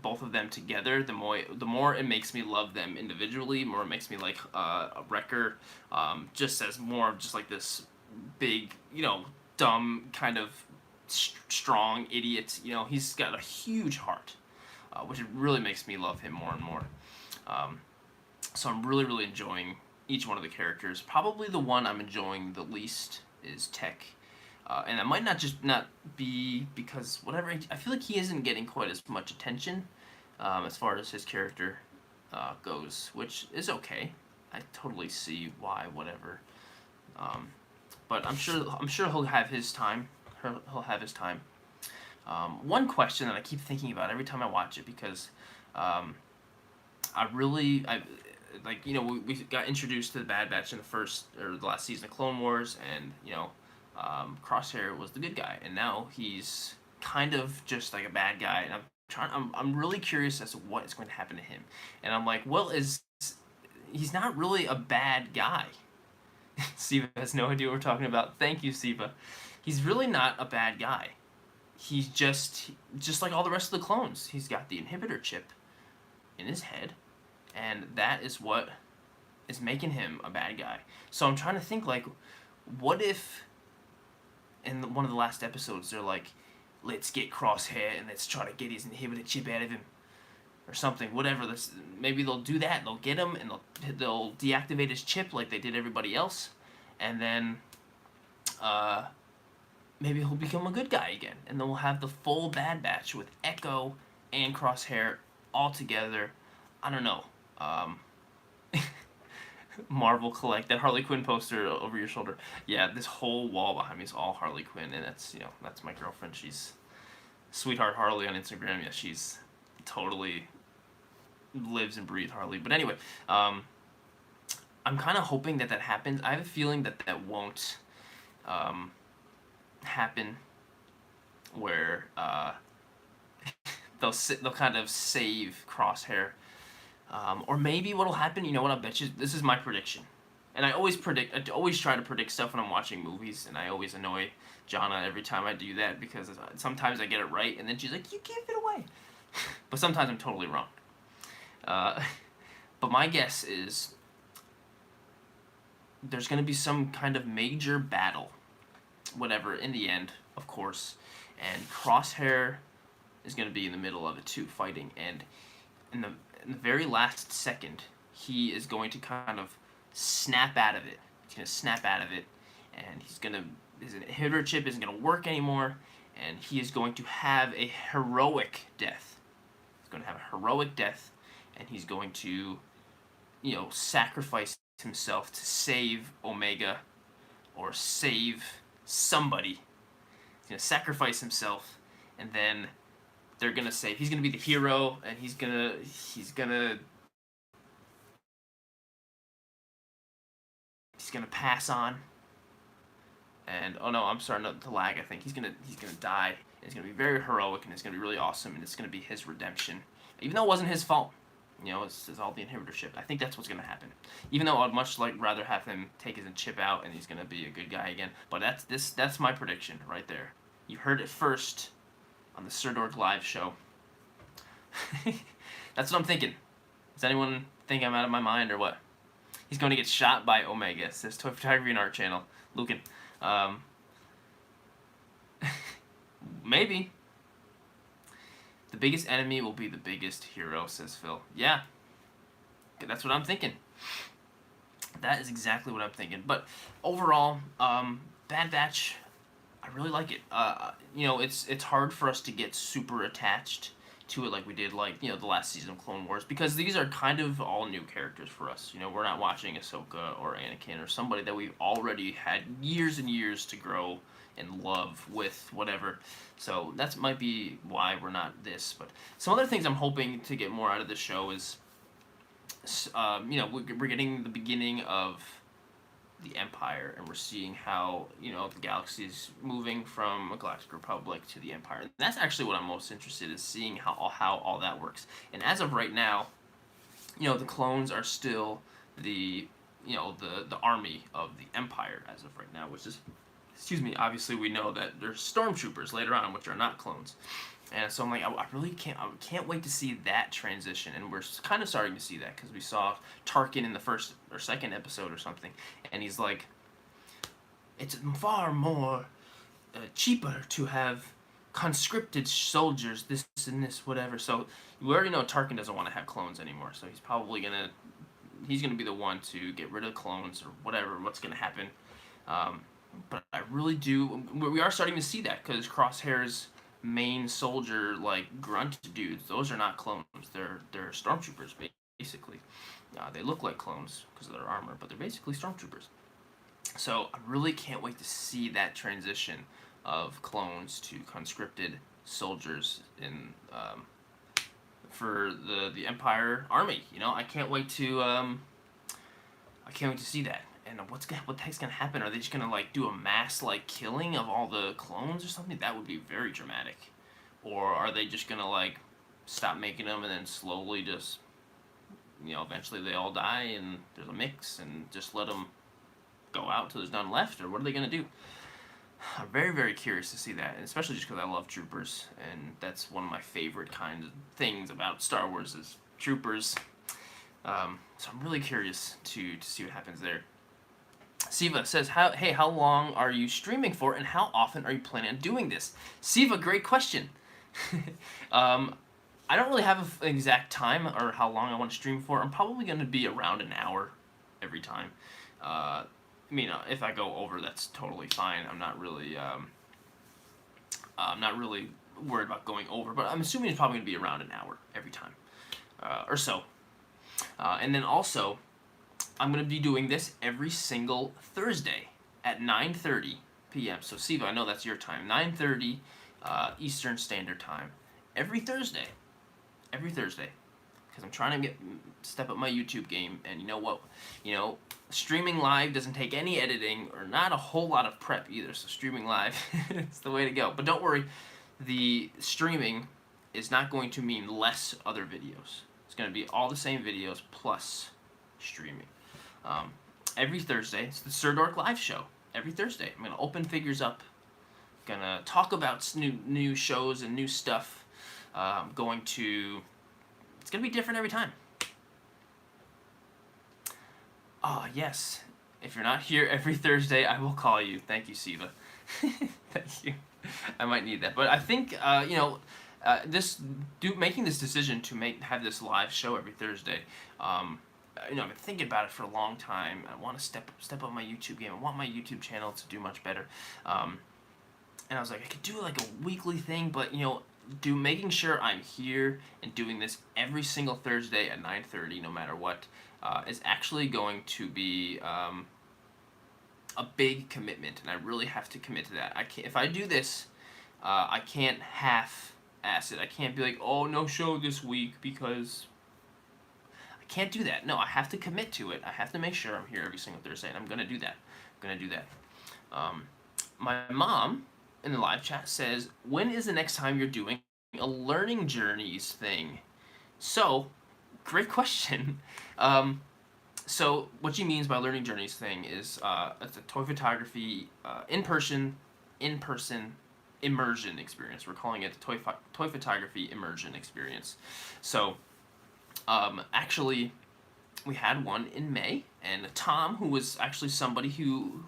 both of them together, the more it makes me love them individually. The more it makes me like Wrecker, just as more of just like this big, dumb kind of strong idiot. He's got a huge heart, which really makes me love him more and more. So I'm really, really enjoying each one of the characters. Probably the one I'm enjoying the least is Tech. And that might not be because whatever, I feel like he isn't getting quite as much attention as far as his character goes, which is okay. I totally see why, whatever. But I'm sure he'll have his time. He'll have his time. One question that I keep thinking about every time I watch it, because we got introduced to the Bad Batch in the last season of Clone Wars, and Crosshair was the good guy, and now he's kind of just like a bad guy, and I'm really curious as to what is going to happen to him. And I'm like, well, he's not really a bad guy. Siva has no idea what we're talking about. Thank you, Siva. He's really not a bad guy. He's just like all the rest of the clones. He's got the inhibitor chip in his head, and that is what is making him a bad guy. So I'm trying to think, like, what if in one of the last episodes they're like, let's get Crosshair and let's try to get his inhibitor chip out of him, or something, whatever. Maybe they'll do that. They'll get him and they'll deactivate his chip like they did everybody else, and then maybe he'll become a good guy again, and then we'll have the full Bad Batch with Echo and Crosshair all together. I don't know. Marvel collect that Harley Quinn poster over your shoulder. Yeah, this whole wall behind me is all Harley Quinn, and that's my girlfriend. She's sweetheart Harley on Instagram. Yeah, she's totally lives and breathes Harley. But anyway, I'm kind of hoping that happens. I have a feeling that won't happen, where they'll kind of save Crosshair. Or maybe what'll happen, you know what, I'll bet you, this is my prediction. And I always try to predict stuff when I'm watching movies, and I always annoy Jana every time I do that, because sometimes I get it right, and then she's like, you gave it away. But sometimes I'm totally wrong. But my guess is there's going to be some kind of major battle, whatever, in the end, of course, and Crosshair is going to be in the middle of it too, fighting, and in the very last second, he is going to kind of snap out of it. He's going to snap out of it, and his inhibitor chip isn't going to work anymore, and he is going to have a heroic death. He's going to have a heroic death, and he's going to, sacrifice himself to save Omega, or save somebody. He's going to sacrifice himself, and then they're gonna save. He's gonna be the hero, and he's gonna pass on. And oh no, I'm starting to lag. I think he's gonna die. And it's gonna be very heroic, and it's gonna be really awesome, and it's gonna be his redemption, even though it wasn't his fault. It's all the inhibitor chip. I think that's what's gonna happen. Even though I'd much rather have him take his chip out, and he's gonna be a good guy again. But that's my prediction right there. You heard it first on the Sirdork live show. That's what I'm thinking. Does anyone think I'm out of my mind or what? He's going to get shot by Omega, says Toy Photography and Art Channel. Lucan. Maybe. The biggest enemy will be the biggest hero, says Phil. Yeah. That's what I'm thinking. That is exactly what I'm thinking. But overall, Bad Batch, I really like it. It's hard for us to get super attached to it like we did, the last season of Clone Wars, because these are kind of all new characters for us. We're not watching Ahsoka or Anakin or somebody that we've already had years and years to grow and love with, whatever. So that might be why we're not this. But some other things I'm hoping to get more out of this show is, we're getting the beginning of the Empire, and we're seeing how the galaxy is moving from a Galactic Republic to the Empire. And that's actually what I'm most interested in, seeing how all that works. And as of right now, the clones are still the army of the Empire as of right now, which is, obviously we know that there's stormtroopers later on which are not clones. And so I'm like, I really can't wait to see that transition, and we're kind of starting to see that, because we saw Tarkin in the first or second episode or something, and he's like, it's far more cheaper to have conscripted soldiers, this and this, whatever. So we already know Tarkin doesn't want to have clones anymore, so he's probably gonna be the one to get rid of clones or whatever. What's gonna happen? But I really do. We are starting to see that, because Crosshair's main soldier, grunt dudes, those are not clones. They're stormtroopers, basically. They look like clones because of their armor, but they're basically stormtroopers. So I really can't wait to see that transition of clones to conscripted soldiers for the Empire army. I can't wait to see that. And what the heck's gonna happen? Are they just gonna do a mass killing of all the clones or something? That would be very dramatic. Or are they just gonna stop making them and then slowly just eventually they all die and there's a mix, and just let them go out till there's none left? Or what are they gonna do? I'm very, very curious to see that, and especially just because I love troopers, and that's one of my favorite kind of things about Star Wars is troopers. So I'm really curious to see what happens there. Siva says, how long are you streaming for, and how often are you planning on doing this? Siva, great question. I don't really have an exact time or how long I want to stream for. I'm probably going to be around an hour every time. If I go over, that's totally fine. I'm not really worried about going over, but I'm assuming it's probably going to be around an hour every time or so. And then also, I'm going to be doing this every single Thursday at 9:30 p.m. So, Siva, I know that's your time. 9:30 Eastern Standard Time. Every Thursday. Every Thursday. Because I'm trying to step up my YouTube game. And you know what? Streaming live doesn't take any editing or not a whole lot of prep either. So, streaming live is the way to go. But don't worry. The streaming is not going to mean less other videos. It's going to be all the same videos plus streaming. Every Thursday, it's the Sirdork live show. Every Thursday, I'm gonna open figures up. Gonna talk about new shows and new stuff. It's gonna be different every time. Yes. If you're not here every Thursday, I will call you. Thank you, Siva. Thank you. I might need that, but I think making this decision to have this live show every Thursday. I've been thinking about it for a long time. I want to step up my YouTube game. I want my YouTube channel to do much better. And I was like, I could do like a weekly thing, but making sure I'm here and doing this every single Thursday at 9:30, no matter what, is actually going to be a big commitment, and I really have to commit to that. If I do this, I can't half-ass it. I can't be like, oh, no show this week because. Can't do that. No, I have to commit to it. I have to make sure I'm here every single Thursday, and I'm going to do that. My mom in the live chat says, when is the next time you're doing a learning journeys thing? So, great question. So, what she means by learning journeys thing is it's a toy photography in-person immersion experience. We're calling it the toy photography immersion experience. So, actually, we had one in May, and Tom, who was actually somebody who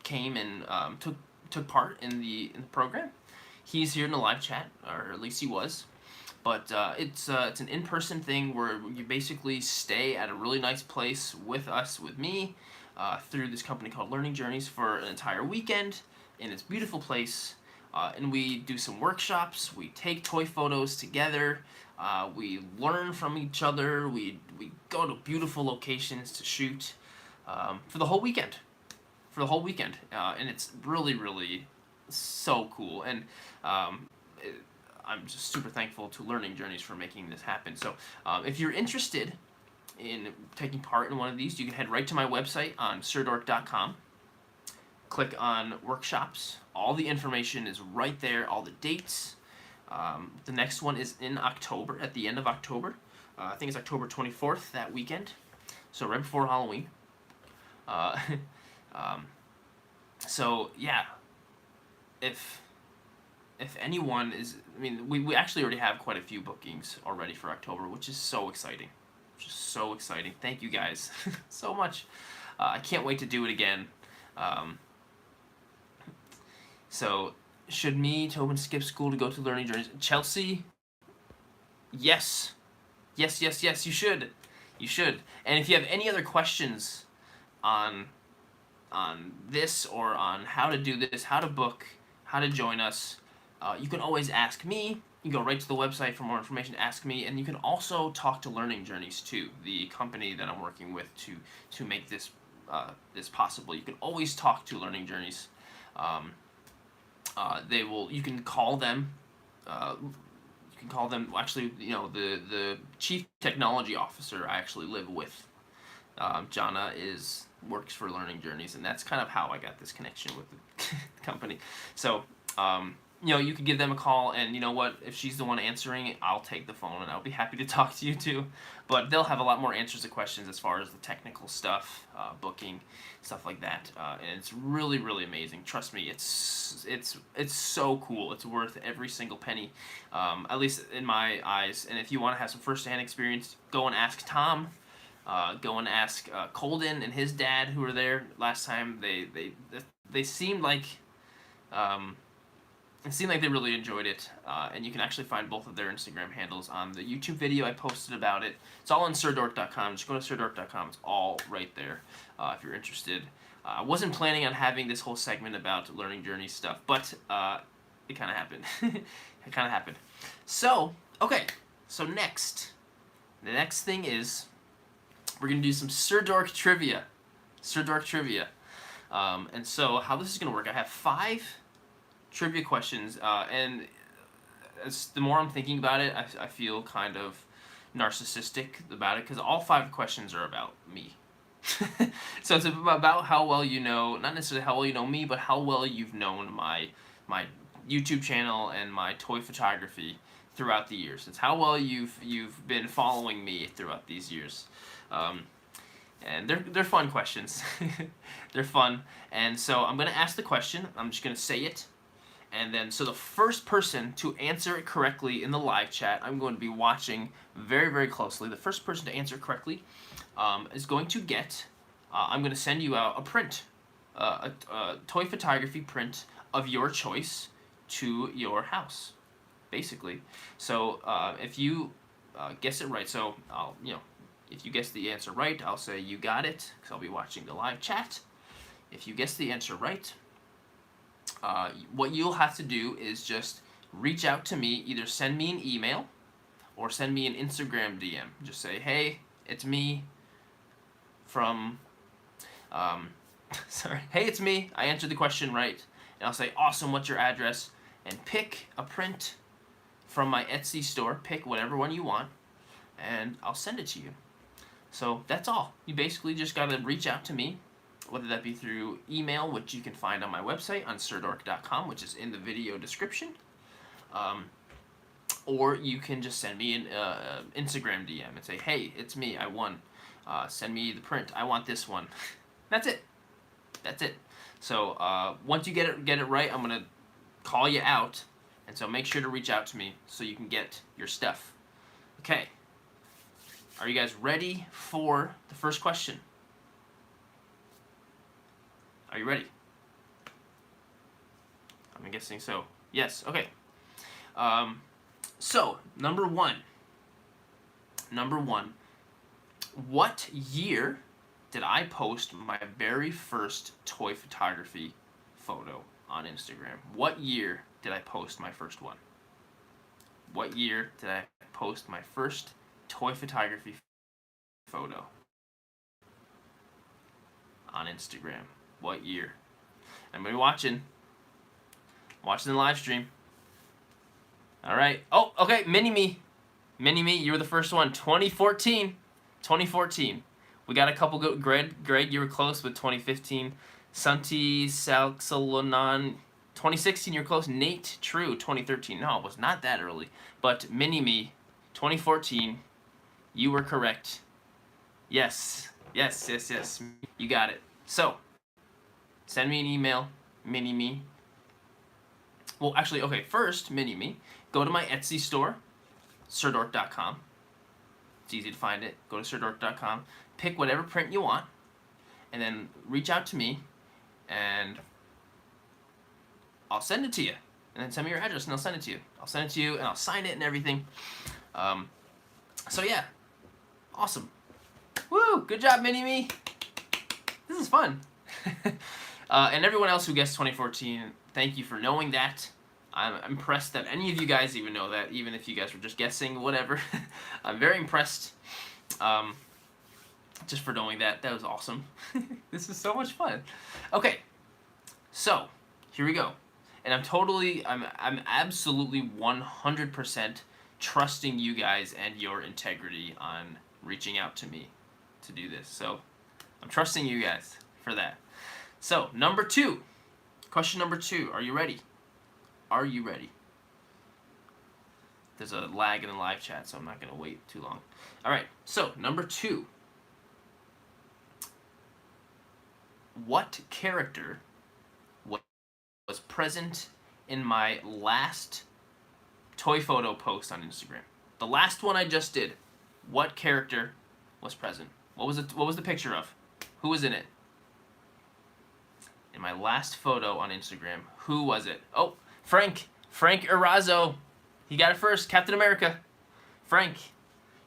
came and took part in the program, he's here in the live chat, or at least he was. But it's an in-person thing where you basically stay at a really nice place with me, through this company called Learning Journeys for an entire weekend in this beautiful place. And we do some workshops, we take toy photos together, we learn from each other, we go to beautiful locations to shoot for the whole weekend. And it's really, really so cool. And I'm just super thankful to Learning Journeys for making this happen. So if you're interested in taking part in one of these, you can head right to my website on sirdork.com. Click on workshops. All the information is right there, all the dates. The next one is in October, at the end of October. I think it's October 24th, that weekend. So right before Halloween. So yeah, if anyone is, we actually already have quite a few bookings already for October, which is so exciting. Thank you guys so much. I can't wait to do it again. So, should me, Tobin, skip school to go to Learning Journeys? Chelsea, yes, you should. And if you have any other questions on this, or on how to do this, how to book, how to join us, you can always ask me. You can go right to the website for more information, ask me, and you can also talk to Learning Journeys too, the company that I'm working with to make this possible. You can always talk to Learning Journeys. You can call them. Actually, the chief technology officer I actually live with. Jana works for Learning Journeys, and that's kind of how I got this connection with the company. So, you could give them a call, and you know what? If she's the one answering it, I'll take the phone, and I'll be happy to talk to you too. But they'll have a lot more answers to questions as far as the technical stuff, booking, stuff like that. And it's really, really amazing. Trust me, it's so cool. It's worth every single penny, at least in my eyes. And if you want to have some first-hand experience, go and ask Tom. Go and ask Colden and his dad, who were there last time. They seemed like. It seemed like they really enjoyed it, and you can actually find both of their Instagram handles on the YouTube video I posted about it. It's all on sirdork.com. Just go to sirdork.com. It's all right there if you're interested. I wasn't planning on having this whole segment about Learning Journey stuff, but It kind of happened. It kind of happened. So, okay. So next. The next thing is we're going to do some Sirdork Trivia. Sirdork Trivia. And so how this is going to work, I have 5 trivia questions, and the more I'm thinking about it, I feel kind of narcissistic about it, because all 5 questions are about me. So it's about how well you know, not necessarily how well you know me, but how well you've known my YouTube channel and my toy photography throughout the years. It's how well you've been following me throughout these years. And they're fun questions. They're fun. And so I'm going to ask the question. I'm just going to say it. And then, so the first person to answer it correctly in the live chat, I'm going to be watching very, very closely. The first person to answer correctly is going to get, I'm going to send you out a print, a toy photography print of your choice to your house, basically. So if you guess it right, so I'll, if you guess the answer right, I'll say you got it, because I'll be watching the live chat. If you guess the answer right, what you'll have to do is just reach out to me, either send me an email or send me an Instagram DM. Just say, hey, it's me from, sorry, hey, it's me, I answered the question right. And I'll say, awesome, what's your address? And pick a print from my Etsy store, pick whatever one you want, and I'll send it to you. So that's all. You basically just gotta reach out to me, whether that be through email, which you can find on my website on sirdork.com, which is in the video description, or you can just send me an Instagram DM and say, hey, it's me, I won. Send me the print, I want this one. That's it. That's it. So once you get it right, I'm gonna call you out, and so make sure to reach out to me so you can get your stuff. Okay. Are you guys ready for the first question? Are you ready? I'm guessing so. Yes, okay. So, number one. What year did I post my very first toy photography photo on Instagram? What year did I post my first one? What year did I post my first toy photography photo on Instagram? What year? Everybody watching the live stream. All right. Oh, okay. Mini-Me, you were the first one. 2014. We got a couple good. Greg, you were close with 2015. Santi Salksalonan, 2016, you're close. Nate, true, 2013. No, it was not that early. But Mini-Me, 2014, you were correct. Yes. You got it. So, send me an email, Mini-Me. Well, actually, okay, first, Mini-Me, go to my Etsy store, sirdork.com. It's easy to find it. Go to sirdork.com, pick whatever print you want, and then reach out to me, and I'll send it to you. And then send me your address, and I'll send it to you. I'll send it to you, and I'll sign it and everything. So, yeah. Awesome. Woo! Good job, Mini-Me. This is fun. And everyone else who guessed 2014, thank you for knowing that. I'm impressed that any of you guys even know that, even if you guys were just guessing, whatever. I'm very impressed just for knowing that. That was awesome. This is so much fun. Okay, so here we go. And I'm absolutely 100% trusting you guys and your integrity on reaching out to me to do this. So I'm trusting you guys for that. So, number 2. Question number 2. Are you ready? Are you ready? There's a lag in the live chat, so I'm not going to wait too long. All right. So, number 2. What character was present in my last toy photo post on Instagram? The last one I just did. What character was present? What was the picture of? Who was in it? In my last photo on Instagram, who was it? Oh, Frank Erazo. He got it first. Captain America. Frank.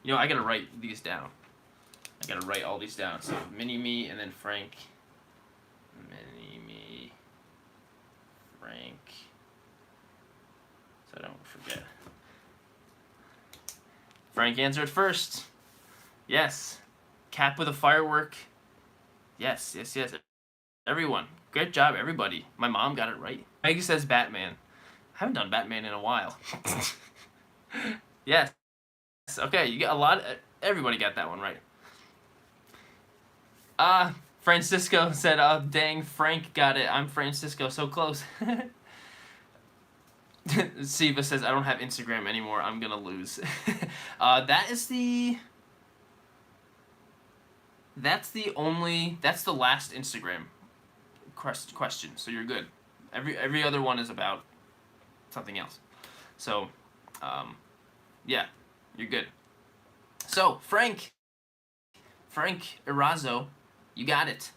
You know, I gotta write these down. I gotta write all these down. So Mini-Me and then Frank. Mini-Me. Frank. so I don't forget. Frank answered first. Yes. Cap with a firework. Yes, yes, yes. Everyone. Great job, everybody. My mom got it right. Meg says Batman. I haven't done Batman in a while. Yes. Okay, you got a lot. Everybody got that one right. Francisco said, dang, Frank got it. I'm Francisco, so close. Siva says, I don't have Instagram anymore. I'm gonna lose. That's the last Instagram question, so you're good. Every other one is about something else. So, yeah, you're good. So, Frank Erazo, you got it.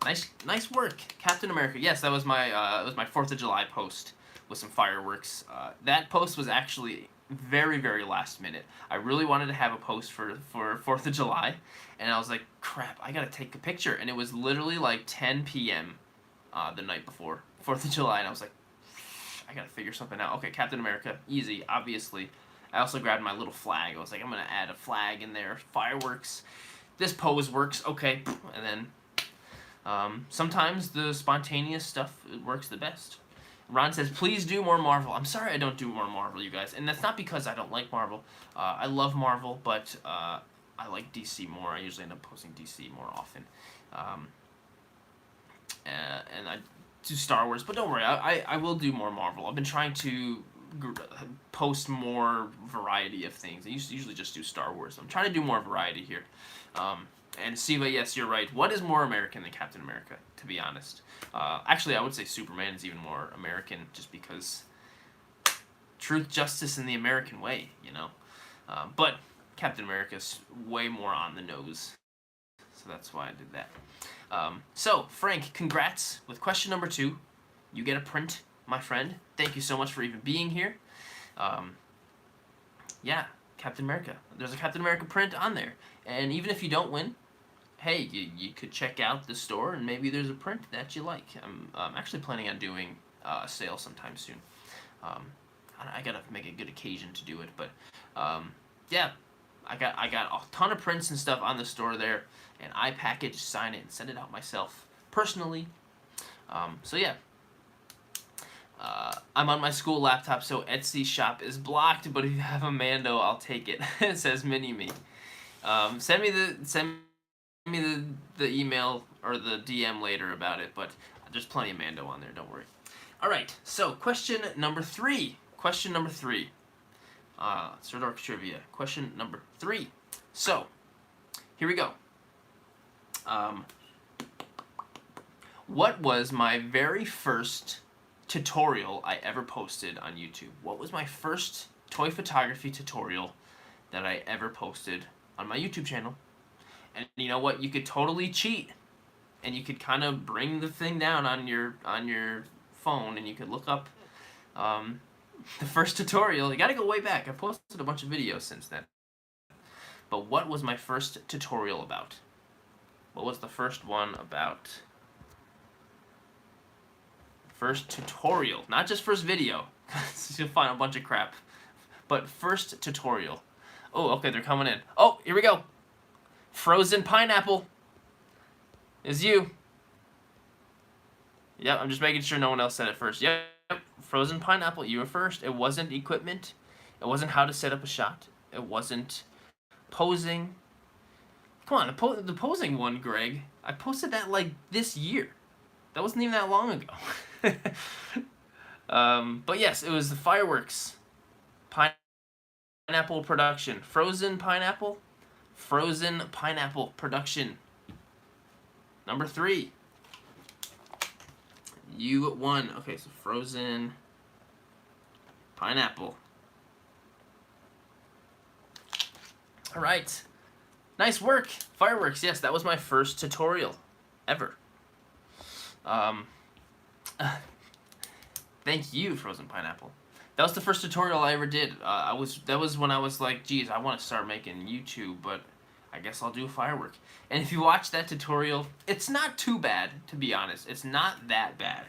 Nice work, Captain America. Yes, that was my 4th of July post with some fireworks. That post was actually very, very last minute. I really wanted to have a post for 4th of July, and I was like, crap, I gotta take a picture. And it was literally like 10 p.m. The night before 4th of July, and I was like, I gotta figure something out. Okay, Captain America, easy, obviously. I also grabbed my little flag. I was like, I'm gonna add a flag in there, fireworks. This pose works, okay, and then sometimes the spontaneous stuff works the best. Ron says, please do more Marvel. I'm sorry I don't do more Marvel, you guys. And that's not because I don't like Marvel. I love Marvel, but I like DC more. I usually end up posting DC more often. And I do Star Wars, but don't worry, I will do more Marvel. I've been trying to post more variety of things. I usually just do Star Wars. I'm trying to do more variety here. And Siva, yes, you're right. What is more American than Captain America, to be honest? Actually, I would say Superman is even more American, just because truth, justice, and the American way, you know? But Captain America's way more on the nose, so that's why I did that. So, Frank, congrats with question number 2. You get a print, my friend. Thank you so much for even being here. Yeah, Captain America. There's a Captain America print on there. And even if you don't win, hey, you could check out the store and maybe there's a print that you like. I'm actually planning on doing a sale sometime soon. I gotta make a good occasion to do it, but yeah, I got a ton of prints and stuff on the store there, and I package, sign it, and send it out myself personally. So yeah. I'm on my school laptop, so Etsy shop is blocked, but if you have a Mando, I'll take it. It says Mini-Me. Send me the email or the DM later about it, but there's plenty of Mando on there, don't worry. Alright, so question number 3. Sirdork Trivia. Question number 3. So, here we go. What was my very first tutorial I ever posted on YouTube? What was my first toy photography tutorial that I ever posted on my YouTube channel? And you know what? You could totally cheat, and you could kind of bring the thing down on your phone, and you could look up the first tutorial. You got to go way back. I posted a bunch of videos since then. But what was my first tutorial about? What was the first one about? First tutorial, not just first video. You'll find a bunch of crap. But first tutorial. Oh, okay, they're coming in. Oh, here we go. Frozen pineapple is you. Yep, I'm just making sure no one else said it first. Yep, frozen pineapple, you were first. It wasn't equipment. It wasn't how to set up a shot. It wasn't posing. Come on, the posing one, Greg. I posted that like this year. That wasn't even that long ago. But yes, it was the fireworks. Pineapple production. Frozen pineapple production. Number 3. You won. Okay, so frozen pineapple. Alright. Nice work. Fireworks, yes, that was my first tutorial ever. Thank you, Frozen Pineapple. That was the first tutorial I ever did. That was when I was like, geez, I want to start making YouTube, but I guess I'll do a firework. And if you watch that tutorial, it's not too bad, to be honest. It's not that bad.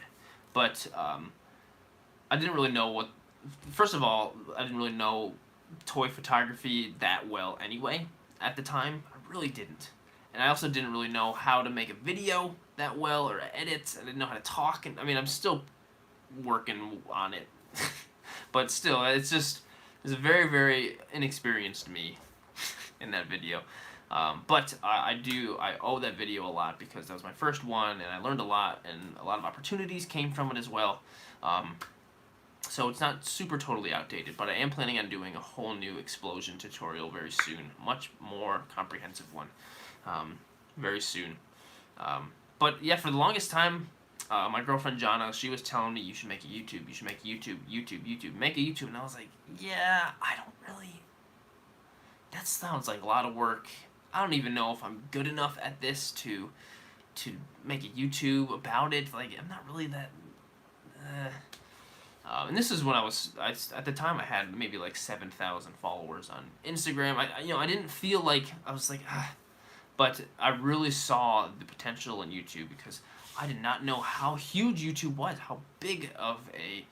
But I didn't really know what first of all, I didn't really know toy photography that well anyway at the time. I really didn't. And I also didn't really know how to make a video that well or edit. I didn't know how to talk. And I mean, I'm still working on it. But still, it's very, very inexperienced me in that video. But I owe that video a lot because that was my first one, and I learned a lot, and a lot of opportunities came from it as well. So it's not super totally outdated, but I am planning on doing a whole new explosion tutorial very soon. Much more comprehensive one. Very soon. But yeah, for the longest time, my girlfriend Jana, she was telling me, you should make a YouTube, you should make a YouTube, make a YouTube. And I was like, yeah, I don't really, that sounds like a lot of work. I don't even know if I'm good enough at this to make a YouTube about it. Like, I'm not really that, and this is when at the time I had maybe like 7,000 followers on Instagram. I didn't feel like, I was like, but I really saw the potential in YouTube because I did not know how huge YouTube was, how big of a,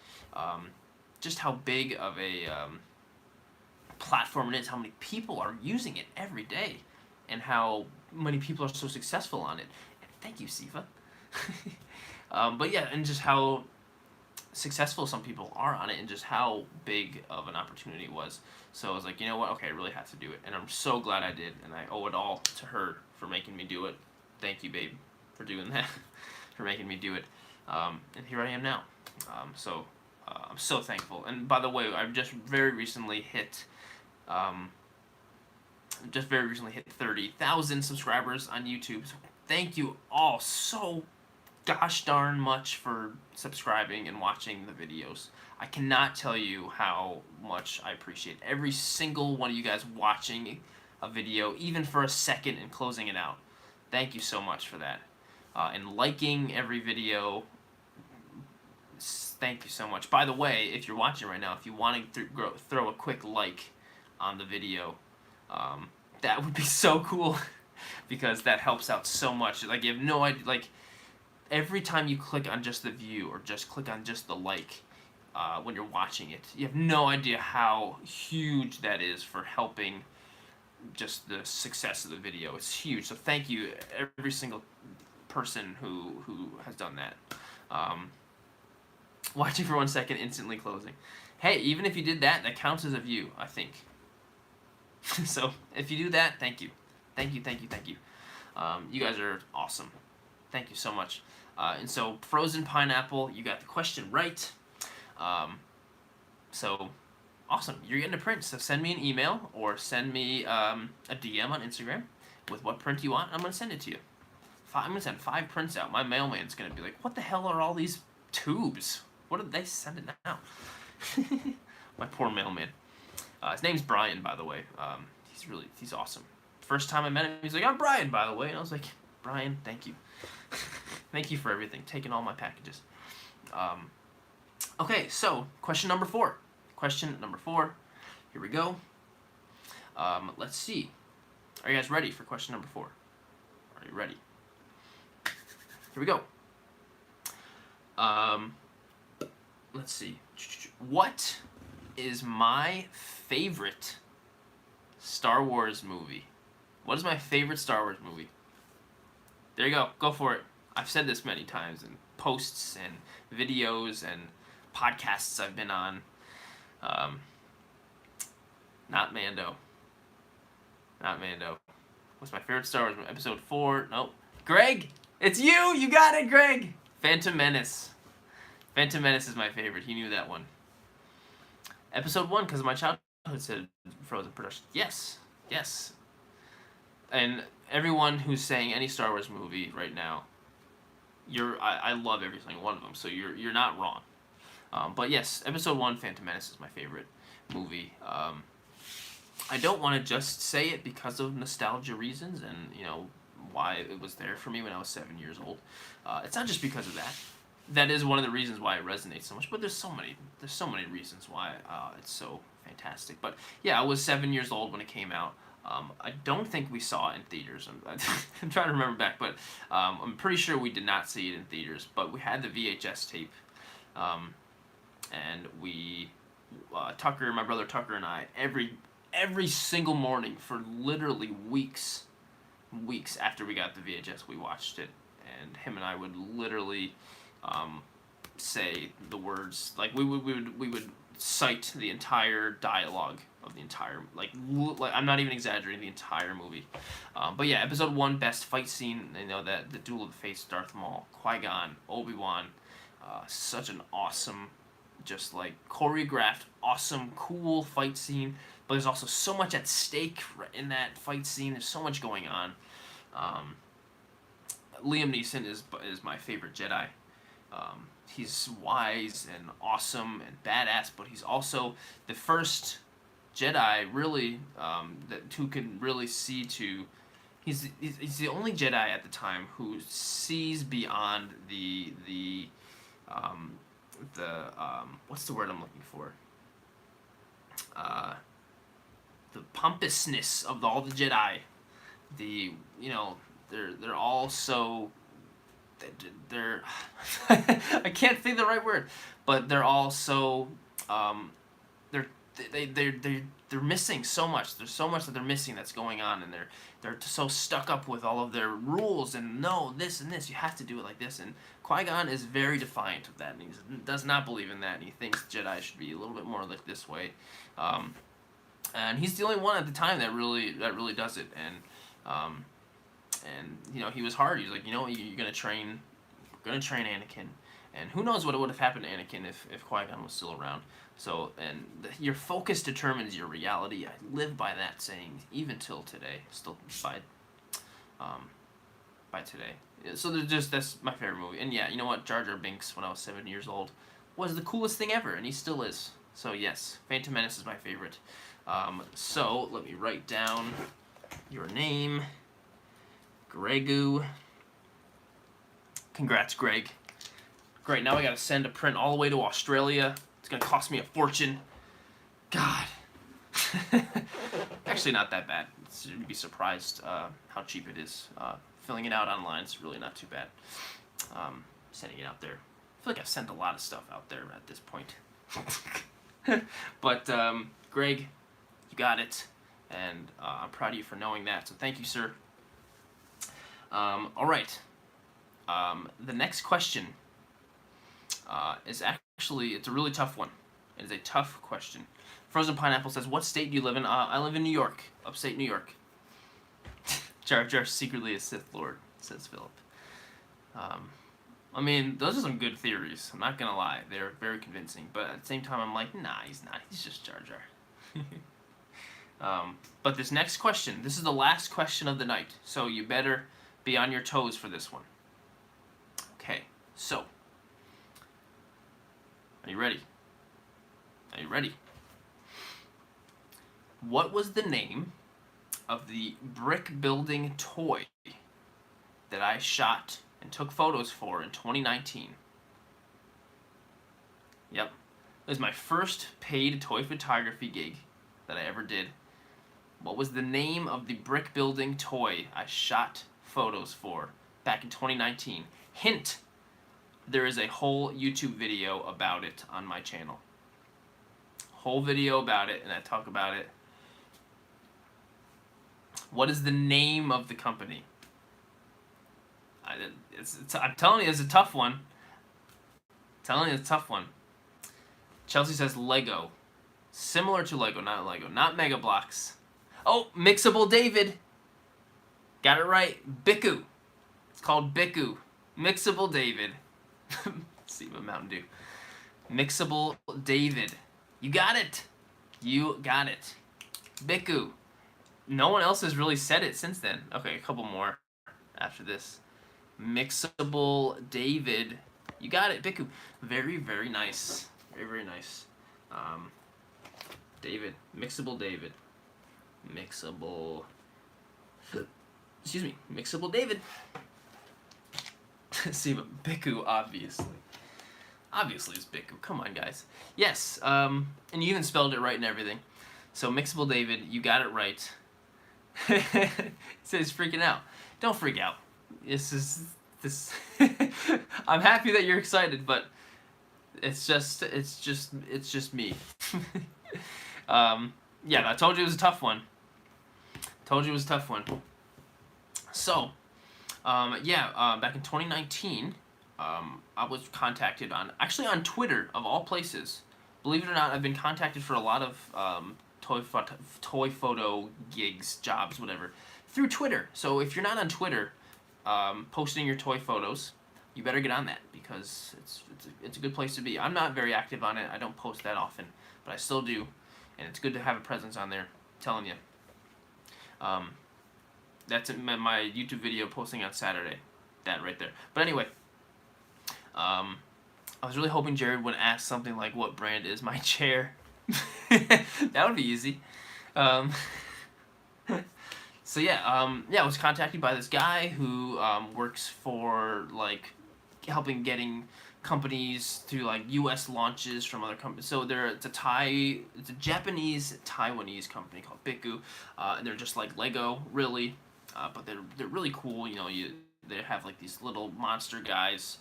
just how big of a platform it is, how many people are using it every day, and how many people are so successful on it. And thank you, Sifa. But yeah, and just how successful some people are on it, and just how big of an opportunity it was. So I was like, you know what, okay, I really have to do it. And I'm so glad I did, and I owe it all to her for making me do it. Thank you, babe, for doing that, for making me do it. And here I am now. I'm so thankful. And by the way, I've just very recently hit 30,000 subscribers on YouTube. So thank you all so gosh darn much for subscribing and watching the videos. I cannot tell you how much I appreciate every single one of you guys watching a video, even for a second, and closing it out. Thank you so much for that. And liking every video. Thank you so much. By the way, if you're watching right now, if you want to throw a quick like on the video, that would be so cool because that helps out so much. Like, you have no idea, like, every time you click on just the view or just click on just the like when you're watching it, you have no idea how huge that is for helping just the success of the video. It's huge. So thank you, every single person who has done that. Watching for 1 second, instantly closing. Hey, even if you did that, that counts as a view, I think. So if you do that, thank you. Thank you, thank you, thank you. You guys are awesome. Thank you so much. And so, frozen pineapple, you got the question right. So, awesome. You're getting a print. So send me an email or send me a DM on Instagram with what print you want. I'm going to send it to you. I'm going to send 5 prints out. My mailman's going to be like, what the hell are all these tubes? What are they sending out? My poor mailman. His name's Brian, by the way. He's awesome. First time I met him, he's like, I'm Brian, by the way. And I was like, Brian, thank you. Thank you for everything. Taking all my packages. Okay, so question number 4. Question number 4. Here we go. Let's see. Are you guys ready for question number 4? Are you ready? Here we go. Let's see. What is my favorite Star Wars movie? What is my favorite Star Wars movie? There you go. Go for it. I've said this many times in posts and videos and podcasts I've been on. Not Mando. Not Mando. What's my favorite Star Wars movie? Episode 4. Nope. Greg! It's you! You got it, Greg! Phantom Menace. Phantom Menace is my favorite. He knew that one. Episode 1, because of my childhood, said Frozen production. Yes. Yes. And everyone who's saying any Star Wars movie right now, I love every single one of them, so you're not wrong. But yes, Episode 1, Phantom Menace is my favorite movie. I don't want to just say it because of nostalgia reasons and, why it was there for me when I was 7 years old. It's not just because of that. That is one of the reasons why it resonates so much, but there's so many reasons why it's so fantastic. But yeah, I was 7 years old when it came out. I don't think we saw it in theaters. I'm trying to remember back, but I'm pretty sure we did not see it in theaters. But we had the VHS tape, and we Tucker, my brother Tucker, and I every single morning for literally weeks after we got the VHS, we watched it, and him and I would literally say the words, like we would cite the entire dialogue of the entire, like I'm not even exaggerating, the entire movie. But yeah, episode 1, best fight scene, you know, that the Duel of the Fates, Darth Maul, Qui-Gon, Obi-Wan, such an awesome, just like choreographed, awesome, cool fight scene. But there's also so much at stake in that fight scene. There's so much going on. Liam Neeson is my favorite Jedi. He's wise and awesome and badass, but he's also the first Jedi, really, who can really see to. He's the only Jedi at the time who sees beyond the what's the word I'm looking for? The pompousness of all the Jedi. They're all so. They're I can't think the right word, but they're all so they're missing so much. There's so much that they're missing that's going on, and they're so stuck up with all of their rules and no, this and this, you have to do it like this. And Qui-Gon is very defiant of that, and he does not believe in that, and he thinks Jedi should be a little bit more like this way. And he's the only one at the time that really does it. And you know, he was hard. He was like, you know, you're gonna train Anakin, and who knows what would have happened to Anakin if Qui-Gon was still around. So, and your focus determines your reality. I live by that saying, even till today. Still by today. So that's my favorite movie. And yeah, you know what? Jar Jar Binks, when I was 7 years old, was the coolest thing ever, and he still is. So yes, Phantom Menace is my favorite. So let me write down your name. Gregu. Congrats, Greg. Great, now I gotta send a print all the way to Australia. It's gonna cost me a fortune. God. Actually, not that bad. You'd be surprised how cheap it is. Filling it out online is really not too bad. Sending it out there. I feel like I've sent a lot of stuff out there at this point. But, Greg, you got it. And I'm proud of you for knowing that. So thank you, sir. All right. The next question is actually, it's a really tough one. It is a tough question. Frozen Pineapple says, what state do you live in? I live in New York, upstate New York. Jar Jar secretly a Sith Lord, says Philip. I mean, those are some good theories. I'm not gonna lie. They're very convincing. But at the same time, I'm like, nah, he's not. He's just Jar Jar. But this next question, this is the last question of the night. So you better be on your toes for this one. Okay, so. Are you ready? Are you ready? What was the name of the brick building toy that I shot and took photos for in 2019? Yep. It was my first paid toy photography gig that I ever did. What was the name of the brick building toy I shot photos for back in 2019? Hint, there is a whole YouTube video about it on my channel. Whole video about it, and I talk about it. What is the name of the company? I'm telling you, it's a tough one. Chelsea says Lego. Similar to Lego, not Lego. Not Mega Bloks. Oh, Mixable David. Got it right. Biku. It's called Biku. Mixable David. See what Mountain Dew. Mixable David. You got it. You got it. Biku. No one else has really said it since then. Okay, a couple more after this. Mixable David. You got it, Biku. Very, very nice. Very, very nice. David. Mixable David. Mixable. Excuse me. Mixable David. See, but Biku, obviously. Obviously, it's Biku. Come on, guys. Yes, and you even spelled it right and everything. So, Mixable David, you got it right. It says freaking out. Don't freak out. This. I'm happy that you're excited, but it's just me. Yeah, I told you it was a tough one. Told you it was a tough one. So, back in 2019, I was contacted on Twitter of all places. Believe it or not, I've been contacted for a lot of toy photo gigs, jobs, whatever, through Twitter. So if you're not on Twitter, posting your toy photos, you better get on that because it's a good place to be. I'm not very active on it. I don't post that often, but I still do, and it's good to have a presence on there. I'm telling you. That's my YouTube video posting on Saturday. That right there. But anyway, I was really hoping Jared would ask something like, "What brand is my chair?" That would be easy. So yeah, I was contacted by this guy who works for like helping getting companies through like U.S. launches from other companies. So it's a Japanese Taiwanese company called Biku, and they're just like Lego, really, but they're really cool. They have like these little monster guys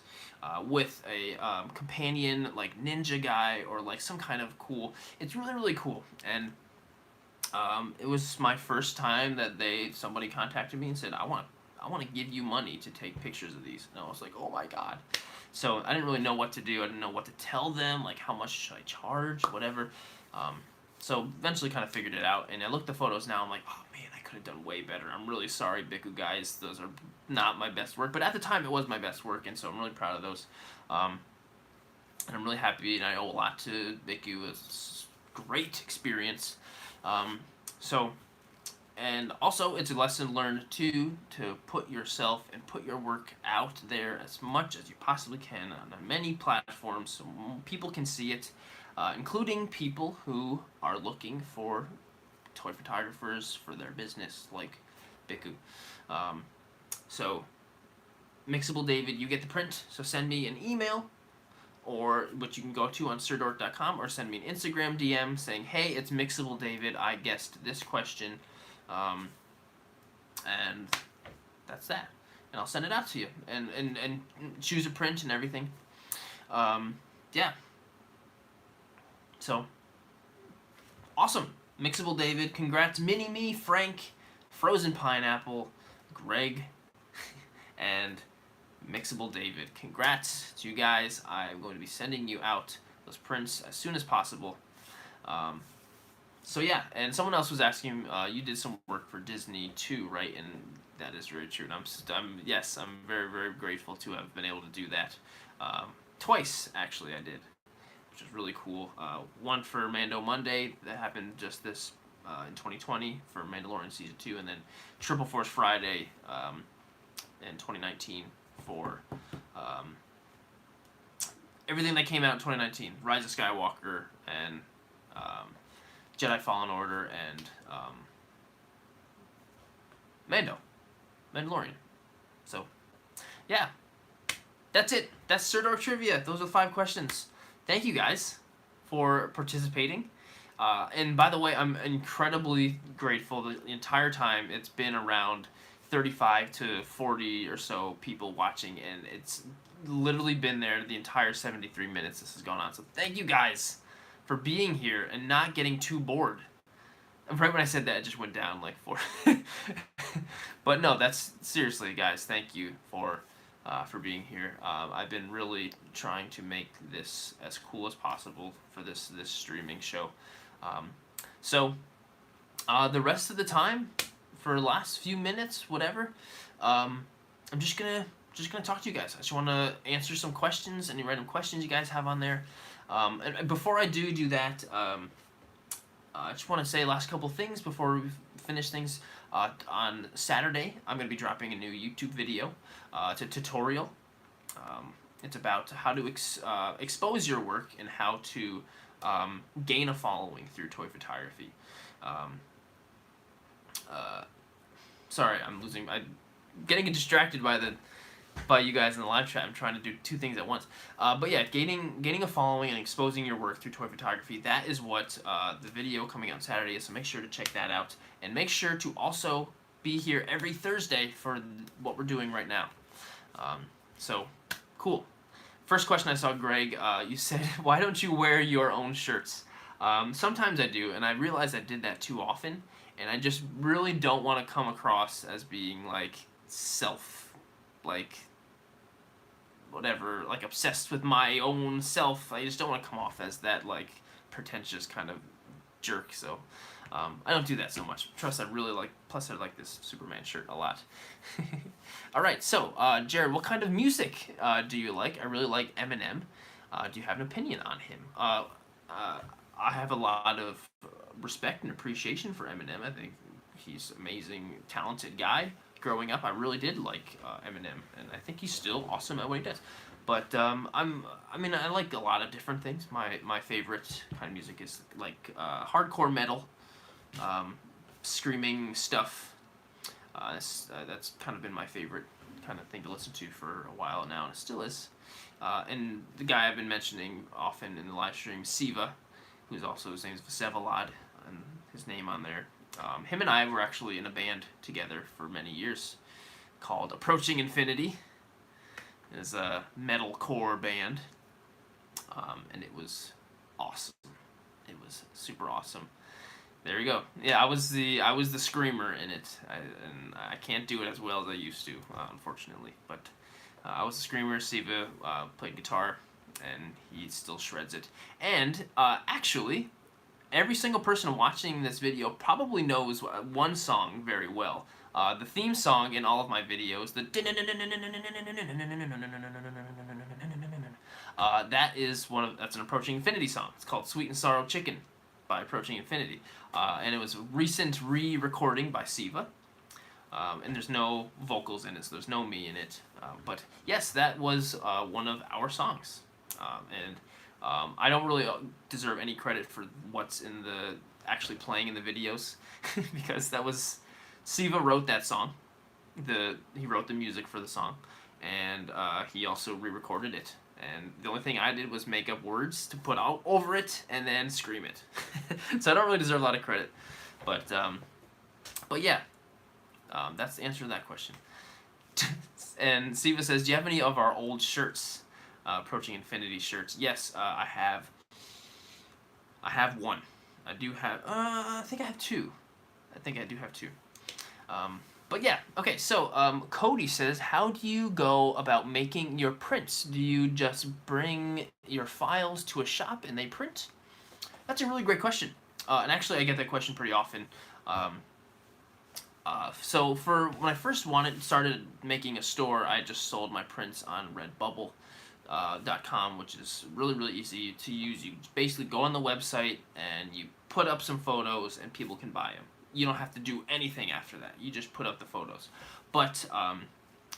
with a companion like ninja guy or like some kind of cool. It's really really cool, and it was my first time that somebody contacted me and said, I want to give you money to take pictures of these. And I was like, oh my god. So I didn't really know what to do. I didn't know what to tell them, like how much should I charge, whatever. So eventually kind of figured it out, and I looked at the photos now. I'm like, oh man, I could have done way better. I'm really sorry, Biku guys. Those are not my best work, but at the time it was my best work, and so I'm really proud of those. And I'm really happy, and I owe a lot to Biku. It was a great experience. And also it's a lesson learned too, to put yourself and put your work out there as much as you possibly can on many platforms so people can see it, including people who are looking for toy photographers for their business, like Biku. So, Mixable David, you get the print, so send me an email, or which you can go to on sirdork.com, or send me an Instagram DM saying, hey, it's Mixable David, I guessed this question, and that's that. And I'll send it out to you, and choose a print and everything. Yeah. So, awesome. Mixable David, congrats. Mini-Me, Frank, Frozen Pineapple, Greg, and Mixable David. Congrats to you guys. I'm going to be sending you out those prints as soon as possible. So yeah, and someone else was asking, you did some work for Disney too, right? And that is very true. And I'm very, very grateful to have been able to do that. Twice, actually, I did, which is really cool. One for Mando Monday, that happened just this in 2020 for Mandalorian Season 2, and then Triple Force Friday in 2019 for everything that came out in 2019, Rise of Skywalker and Jedi Fallen Order and Mandalorian. So, yeah, that's it. That's Sirdork Trivia. Those are the 5 questions. Thank you guys for participating. And by the way, I'm incredibly grateful the entire time. It's been around 35 to 40 or so people watching, and it's literally been there the entire 73 minutes this has gone on. So thank you guys for being here and not getting too bored. And right when I said that, it just went down like 4. But no, that's seriously, guys. Thank you for being here. I've been really trying to make this as cool as possible for this streaming show. So the rest of the time, for the last few minutes, whatever, I'm just gonna talk to you guys. I just want to answer some questions, any random questions you guys have on there. And before I do that, I just want to say last couple things before we finish things. On Saturday, I'm going to be dropping a new YouTube video. It's a tutorial. It's about how to expose your work and how to gain a following through toy photography. Sorry, I'm getting distracted by you guys in the live chat. I'm trying to do 2 things at once. But yeah, gaining a following and exposing your work through toy photography, that is what the video coming out Saturday is, so make sure to check that out. And make sure to also be here every Thursday for what we're doing right now. So, cool. First question I saw, Greg, you said, why don't you wear your own shirts? Sometimes I do, and I realize I did that too often, and I just really don't want to come across as being, like, like, whatever, like, obsessed with my own self. I just don't want to come off as that, like, pretentious kind of jerk, so I don't do that so much. Trust, I really like, plus I like this Superman shirt a lot. Alright, so, Jared, what kind of music do you like? I really like Eminem. Do you have an opinion on him? I have a lot of respect and appreciation for Eminem. I think he's an amazing, talented guy. Growing up, I really did like Eminem, and I think he's still awesome at what he does. But I mean, I like a lot of different things. My favorite kind of music is like hardcore metal, screaming stuff. That's kind of been my favorite kind of thing to listen to for a while now, and it still is. And the guy I've been mentioning often in the live stream, Siva, who's also, his name is Vsevolod, and his name on there. Him and I were actually in a band together for many years called Approaching Infinity. It's a metalcore band, and it was awesome. It was super awesome. There you go. Yeah, I was the screamer in it, and I can't do it as well as I used to, unfortunately. But I was the screamer. Siva played guitar, and he still shreds it. And actually, every single person watching this video probably knows one song very well. The theme song in all of my videos, that's an Approaching Infinity song. It's called Sweet and Sorrow Chicken by Approaching Infinity. And it was a recent re-recording by Siva. And there's no vocals in it, so there's no me in it. But yes, that was one of our songs. I don't really deserve any credit for what's actually playing in the videos, because that was, Siva wrote that song. He wrote the music for the song, and he also re-recorded it. And the only thing I did was make up words to put out over it and then scream it. So I don't really deserve a lot of credit, but yeah, that's the answer to that question. And Siva says, do you have any of our old shirts? Approaching Infinity shirts. Yes, I have one. I do have, I think I have two. I think I do have two. But yeah, okay, so Cody says, how do you go about making your prints? Do you just bring your files to a shop and they print? That's a really great question. And actually, I get that question pretty often. So when I first started making a store, I just sold my prints on Redbubble.com, which is really, really easy to use. You basically go on the website and you put up some photos and people can buy them. You don't have to do anything after that. You just put up the photos. But,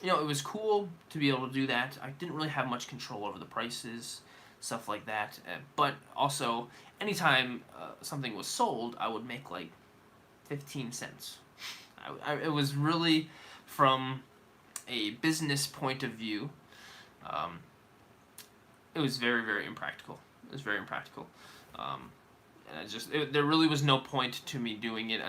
you know, it was cool to be able to do that. I didn't really have much control over the prices, stuff like that. But also, anytime something was sold, I would make like 15 cents. It was really, from a business point of view, it was very, very impractical. It was very impractical. And there really was no point to me doing it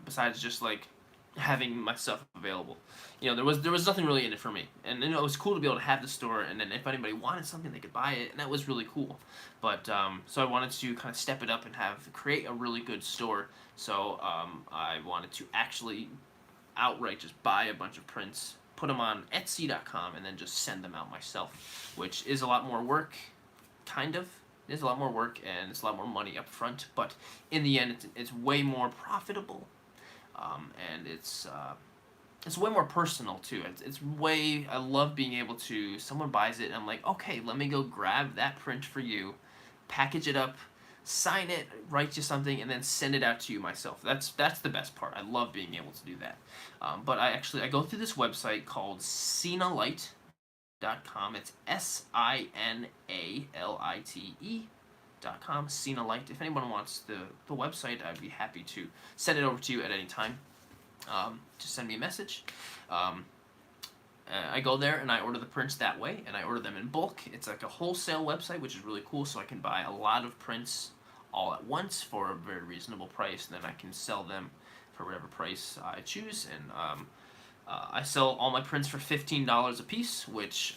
besides just like having my stuff available. You know, there was nothing really in it for me. And you know, it was cool to be able to have the store, and then if anybody wanted something, they could buy it, and that was really cool. But so I wanted to kind of step it up and create a really good store. So I wanted to actually outright just buy a bunch of prints, put them on Etsy.com, and then just send them out myself, which is a lot more work, kind of. It is a lot more work, and it's a lot more money up front, but in the end, it's way more profitable, and it's way more personal, too. I love being able to, someone buys it, and I'm like, okay, let me go grab that print for you, package it up, sign it, write you something, and then send it out to you myself. That's the best part. I love being able to do that. But I go through this website called Sinalite.com. It's SINALITE.com. Sinalite. If anyone wants the website, I'd be happy to send it over to you at any time. Just send me a message. I go there and I order the prints that way, and I order them in bulk. It's like a wholesale website, which is really cool, so I can buy a lot of prints all at once for a very reasonable price, and then I can sell them for whatever price I choose. And I sell all my prints for $15 a piece, which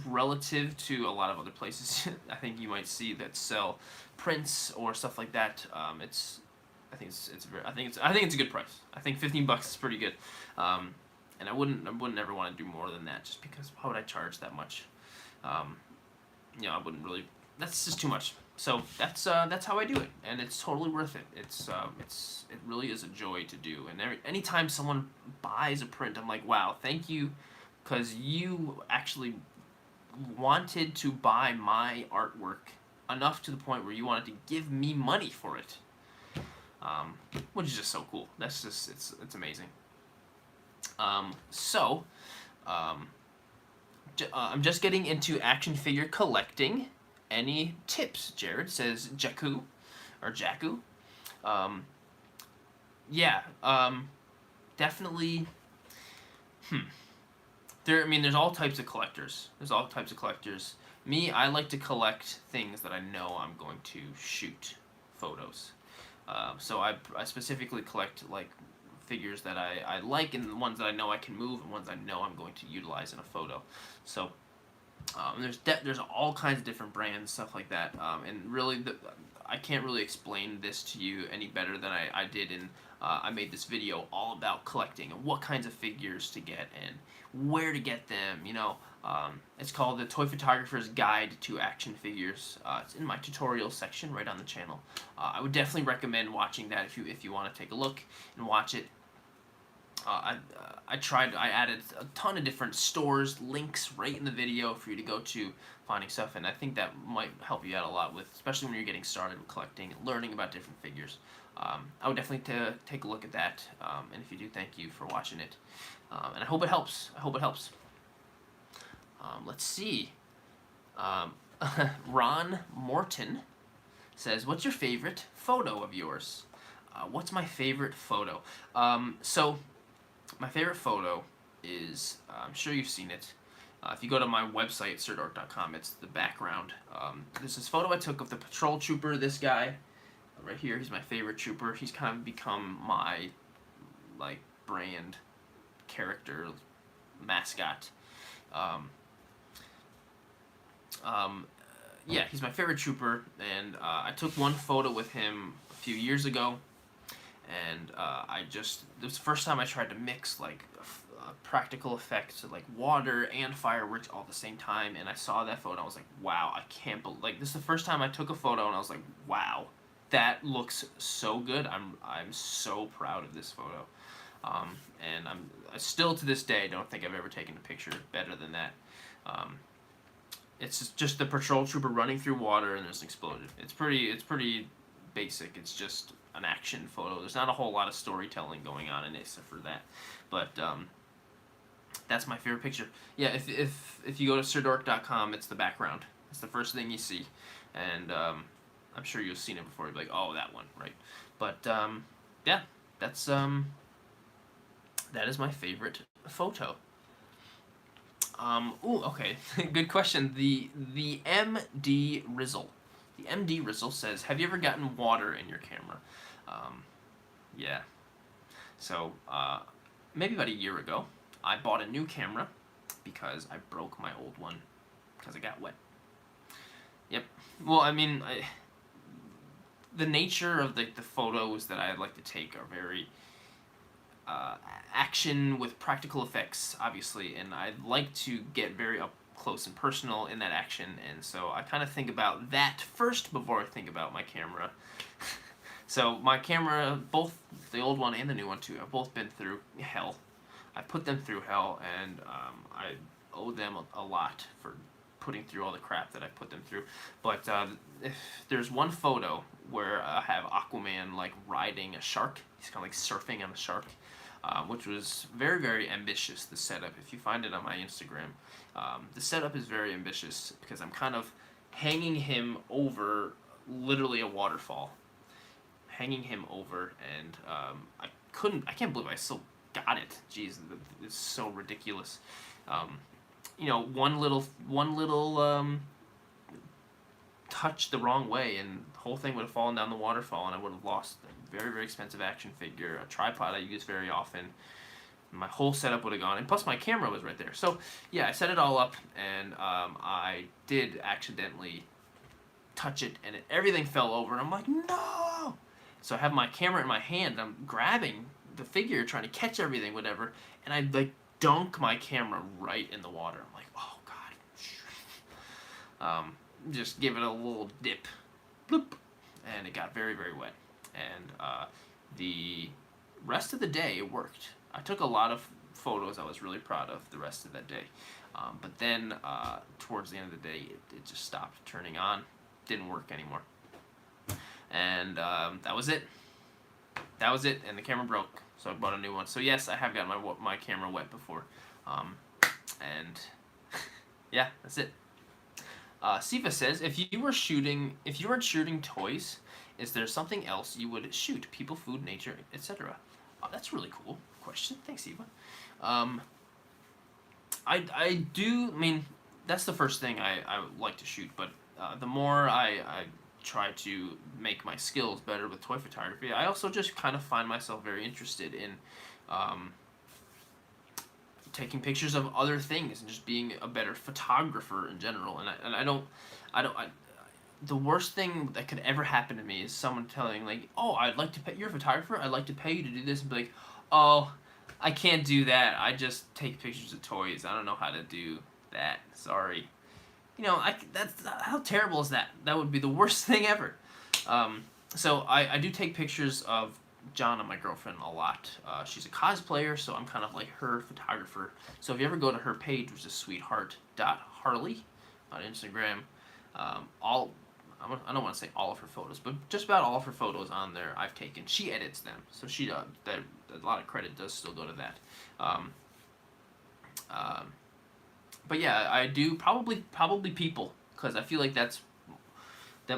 relative to a lot of other places, I think you might see that sell prints or stuff like that. I think it's a good price. I think $15 is pretty good, and I wouldn't ever want to do more than that, just because why would I charge that much? I wouldn't really. That's just too much. So that's how I do it, and it's totally worth it. It really is a joy to do, and anytime someone buys a print, I'm like, wow, thank you, because you actually wanted to buy my artwork enough to the point where you wanted to give me money for it, which is just so cool. That's just it's amazing. I'm just getting into action figure collecting. Any tips, Jared? Says Jakku. Or Jakku. Definitely. There's all types of collectors. Me, I like to collect things that I know I'm going to shoot photos. So I specifically collect like figures that I like, and the ones that I know I can move, and ones I know I'm going to utilize in a photo. So there's all kinds of different brands, stuff like that, and really I can't really explain this to you any better than I did in I made this video all about collecting and what kinds of figures to get and where to get them. It's called the Toy Photographer's Guide to Action Figures. It's in my tutorial section right on the channel. I would definitely recommend watching that if you want to take a look and watch it. I added a ton of different stores, links right in the video for you to go to finding stuff, and I think that might help you out a lot especially when you're getting started with collecting and learning about different figures. I would definitely take a look at that, and if you do, thank you for watching it, and I hope it helps. Let's see. Ron Morton says, "What's your favorite photo of yours?" What's my favorite photo? My favorite photo is, I'm sure you've seen it. If you go to my website, sirdork.com, it's the background. There's this photo I took of the patrol trooper, this guy, right here. He's my favorite trooper. He's kind of become my, brand character, mascot. He's my favorite trooper, and I took one photo with him a few years ago. And it was the first time I tried to mix practical effects, like water and fireworks all at the same time. And I saw that photo, and I was like, wow, I can't believe, this is the first time I took a photo, and I was like, wow, that looks so good. I'm so proud of this photo. And I still to this day don't think I've ever taken a picture better than that. It's just the patrol trooper running through water, and there's an explosion. It's pretty basic. It's just an action photo. There's not a whole lot of storytelling going on in it except for that, but that's my favorite picture. Yeah, if you go to sirdork.com, it's the background. It's the first thing you see, and I'm sure you've seen it before. You'll be like, oh, that one, right? But that's that is my favorite photo. Okay, good question. The MD Rizzle. The MD Rizzle says, have you ever gotten water in your camera? Yeah. So, maybe about a year ago, I bought a new camera because I broke my old one because it got wet. Yep. Well, the nature of the photos that I like to take are very action with practical effects, obviously, and I like to get very up close and personal in that action, and so I kind of think about that first before I think about my camera. So my camera, both the old one and the new one too, have both been through hell. I put them through hell, and I owe them a lot for putting through all the crap that I put them through. But if there's one photo where I have Aquaman riding a shark, he's kind of surfing on a shark, which was very, very ambitious, the setup. If you find it on my Instagram, the setup is very ambitious because I'm kind of hanging him over literally a waterfall. Hanging him over, and I can't believe I still got it. Jeez, it's so ridiculous. One little touch the wrong way, and the whole thing would have fallen down the waterfall, and I would have lost a very, very expensive action figure, a tripod I use very often. my whole setup would have gone, and plus my camera was right there. So yeah, I set it all up, and I did accidentally touch it, and everything fell over, and I'm like, no! So I have my camera in my hand, I'm grabbing the figure, trying to catch everything, whatever, and I like dunk my camera right in the water. I'm like, oh god. Just give it a little dip, bloop, and it got very, very wet. And the rest of the day it worked. I took a lot of photos I was really proud of the rest of that day. But then towards the end of the day, it just stopped turning on. Didn't work anymore. And that was it. That was it, and the camera broke. So I bought a new one. So yes, I have gotten my camera wet before. And yeah, that's it. Siva says, if you weren't shooting toys, is there something else you would shoot? People, food, nature, etc. Oh, that's a really cool question. Thanks, Siva. I do. I mean, that's the first thing I would like to shoot. But the more I try to make my skills better with toy photography, I also just kind of find myself very interested in taking pictures of other things and just being a better photographer in general. And I don't the worst thing that could ever happen to me is someone telling, like, oh, I'd like to pay, you're a photographer, I'd like to pay you to do this, and be like, oh, I can't do that, I just take pictures of toys, I don't know how to do that, sorry. You know, that's, how terrible is that? That would be the worst thing ever. So I do take pictures of Jonna, my girlfriend, a lot. She's a cosplayer, so I'm kind of like her photographer. So if you ever go to her page, which is sweetheart.harley on Instagram, I don't want to say all of her photos, but just about all of her photos on there I've taken. She edits them, so she a lot of credit does still go to that. But yeah, I do probably people, because I feel like that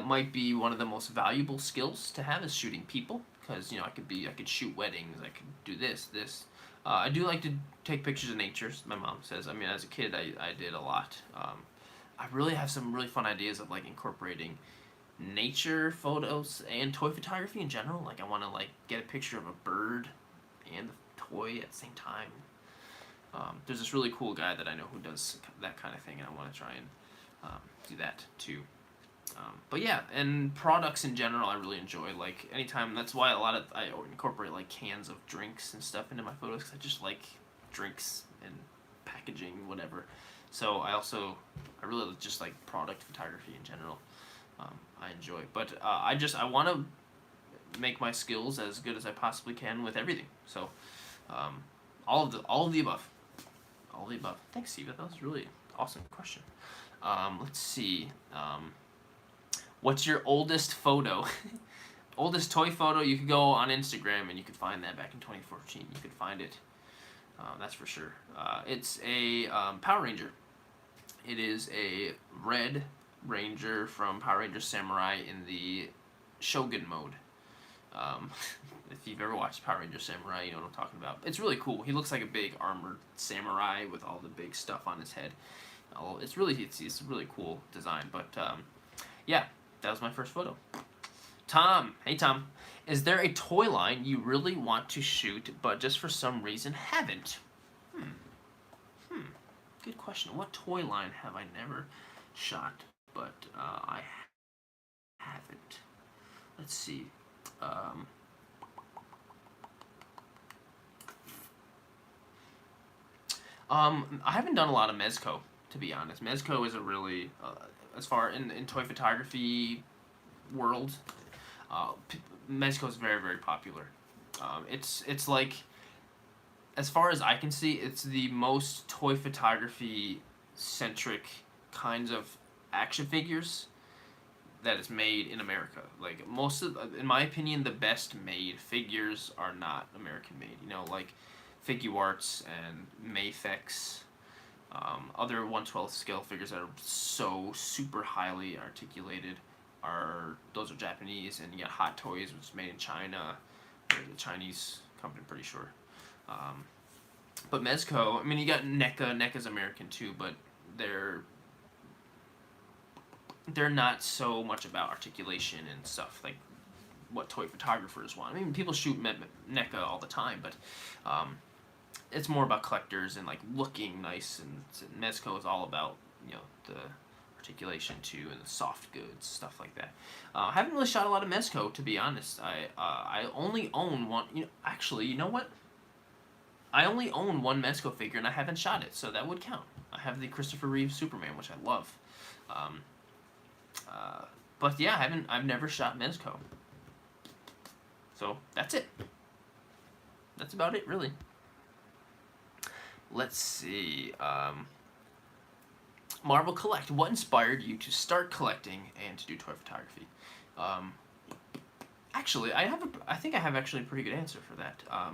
might be one of the most valuable skills to have, is shooting people, because you know I could shoot weddings, I could do this. I do like to take pictures of nature. My mom says. I mean, as a kid, I did a lot. I really have some really fun ideas of like incorporating nature photos and toy photography in general. Like I want to like get a picture of a bird and the toy at the same time. There's this really cool guy that I know who does that kind of thing, and I want to try and do that too. But yeah, and products in general I really enjoy. Like anytime, that's why I incorporate like cans of drinks and stuff into my photos, because I just like drinks and packaging, whatever. So I really just like product photography in general. I enjoy, but I want to make my skills as good as I possibly can with everything. So all of the above. All of the above. Thanks, Siva. That was a really awesome question. Let's see. What's your oldest photo? Oldest toy photo? You could go on Instagram and you could find that back in 2014. You could find it. That's for sure. It's a Power Ranger. It is a red Ranger from Power Rangers Samurai in the Shogun mode. If you've ever watched Power Rangers Samurai, you know what I'm talking about. It's really cool. He looks like a big armored samurai with all the big stuff on his head. It's a really cool design. But yeah, that was my first photo. Tom, hey Tom, is there a toy line you really want to shoot but just for some reason haven't? Good question. What toy line have I never shot but I haven't? Let's see. I haven't done a lot of Mezco, to be honest. Mezco is a really, as far in toy photography world, Mezco is very, very popular. It's like, as far as I can see, it's the most toy photography centric kinds of action figures that is made in America. Like in my opinion, the best made figures are not American made. You know, like Figuarts and Mafex, other 1/12 scale figures that are so super highly articulated those are Japanese, and you got Hot Toys, which is made in China, or the Chinese company, I'm pretty sure. But Mezco, I mean, you got NECA. NECA's American too, but they're not so much about articulation and stuff like what toy photographers want. I mean, people shoot NECA all the time, but it's more about collectors and like looking nice, and mezco is all about, you know, the articulation too and the soft goods, stuff like that. I haven't really shot a lot of mezco, to be honest. I only own one. You know, actually, you know what? I only own one mezco figure and I haven't shot it, so that would count. I have the Christopher Reeve Superman, which I love. But yeah, I've never shot mezco. So that's it. That's about it, really. Let's see. Marvel Collect. What inspired you to start collecting and to do toy photography? Actually, I think I have actually a pretty good answer for that. A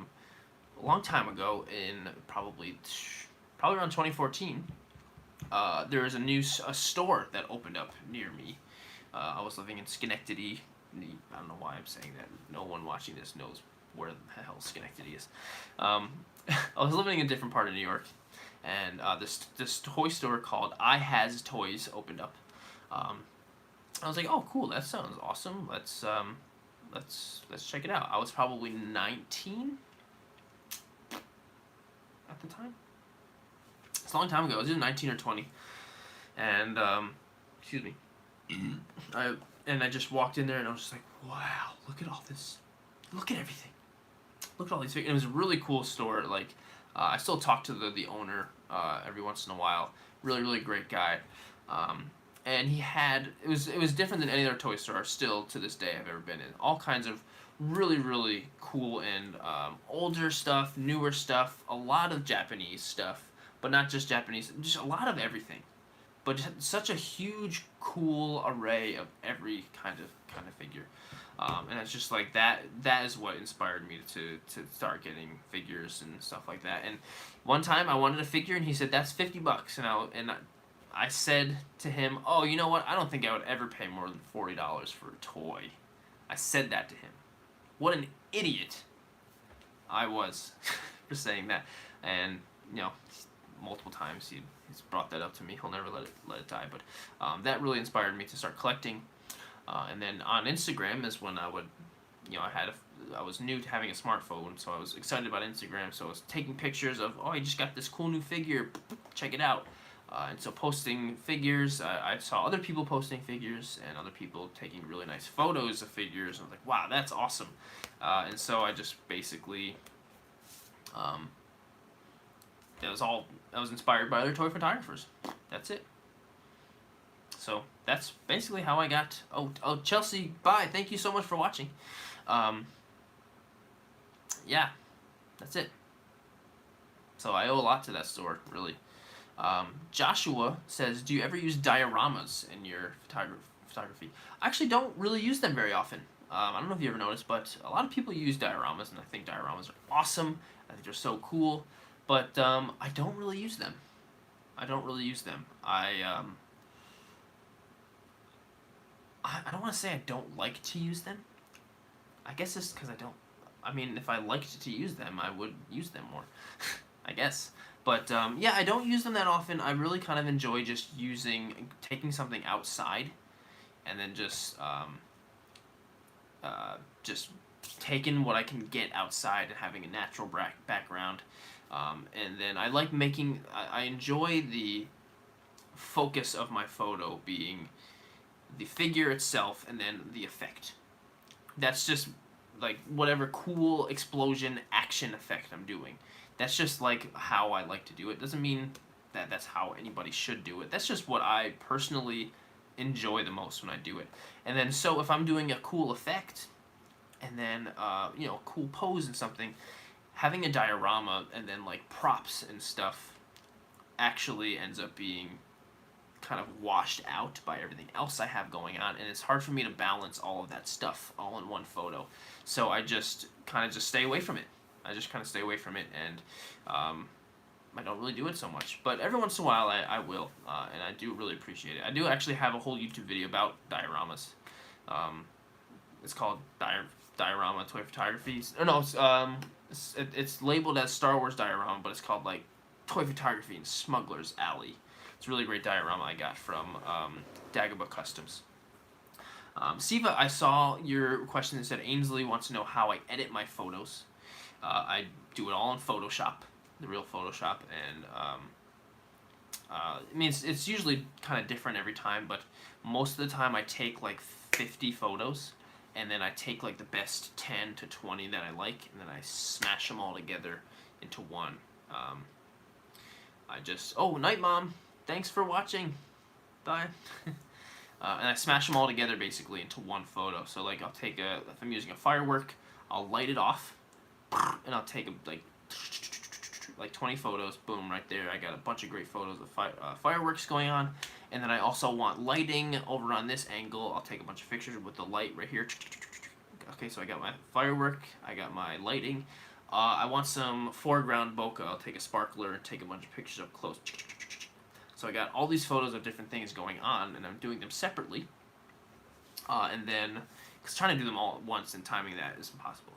long time ago, in probably around 2014, there was a store that opened up near me. I was living in Schenectady. I don't know why I'm saying that. No one watching this knows where the hell Schenectady is. I was living in a different part of New York, and this toy store called I Has Toys opened up. I was like, oh, cool, that sounds awesome. Let's check it out. I was probably 19 at the time. It's a long time ago. I was either 19 or 20, and excuse me. I just walked in there and I was just like, wow, look at all this, look at everything, look at all these figures. It was a really cool store. Like, I still talk to the owner every once in a while. Really great guy. And he had, it was different than any other toy store still to this day I've ever been in. All kinds of really cool and older stuff, newer stuff, a lot of Japanese stuff, but not just Japanese, just a lot of everything. But just such a huge, cool array of every kind of figure. And it's just like that is what inspired me to start getting figures and stuff like that. And one time I wanted a figure and he said, that's $50. And I said to him, oh, you know what? I don't think I would ever pay more than $40 for a toy. I said that to him. What an idiot I was for saying that. And, you know, multiple times he's brought that up to me. He'll never let it die. But that really inspired me to start collecting. And then on Instagram is when I would, you know, I was new to having a smartphone, so I was excited about Instagram. So I was taking pictures of, oh, I just got this cool new figure, check it out. And so posting figures, I saw other people posting figures and other people taking really nice photos of figures. And I was like, wow, that's awesome. And so I just basically, I was inspired by other toy photographers. That's it. So that's basically how I got. Oh, Chelsea, bye. Thank you so much for watching. Yeah, that's it. So I owe a lot to that store, really. Joshua says, do you ever use dioramas in your photography? I actually don't really use them very often. I don't know if you ever noticed, but a lot of people use dioramas, and I think dioramas are awesome. I think they're so cool, but I don't really use them. I don't want to say I don't like to use them. I guess it's because I don't. I mean, if I liked to use them, I would use them more. I guess. But yeah, I don't use them that often. I really kind of enjoy just taking something outside, and then just taking what I can get outside and having a natural background. And then I like I enjoy the focus of my photo being the figure itself and then the effect. That's just like whatever cool explosion action effect I'm doing. That's just like how I like to do it. Doesn't mean that that's how anybody should do it. That's just what I personally enjoy the most when I do it. And then so if I'm doing a cool effect and then you know, a cool pose and something, having a diorama and then like props and stuff actually ends up being kind of washed out by everything else I have going on, and it's hard for me to balance all of that stuff all in one photo. So I just kind of stay away from it. And I don't really do it so much. But every once in a while I will, and I do really appreciate it. I do actually have a whole YouTube video about dioramas. It's called Diorama Toy Photography. Or no, it's labeled as Star Wars Diorama, but it's called like Toy Photography in Smuggler's Alley. It's a really great diorama I got from Dagobah Customs. Siva, I saw your question that said Ainsley wants to know how I edit my photos. I do it all in Photoshop. the real Photoshop, and I mean, it's usually kind of different every time, but most of the time I take like 50 photos, and then I take like the best 10 to 20 that I like, and then I smash them all together into one. Oh, night, Mom. Thanks for watching. Bye. And I smash them all together basically into one photo. So like I'll take if I'm using a firework, I'll light it off, and I'll take like 20 photos, boom, right there. I got a bunch of great photos of fireworks going on. And then I also want lighting over on this angle. I'll take a bunch of pictures with the light right here. Okay, so I got my firework, I got my lighting. I want some foreground bokeh. I'll take a sparkler and take a bunch of pictures up close. So I got all these photos of different things going on, and I'm doing them separately. And then, because trying to do them all at once and timing that is impossible.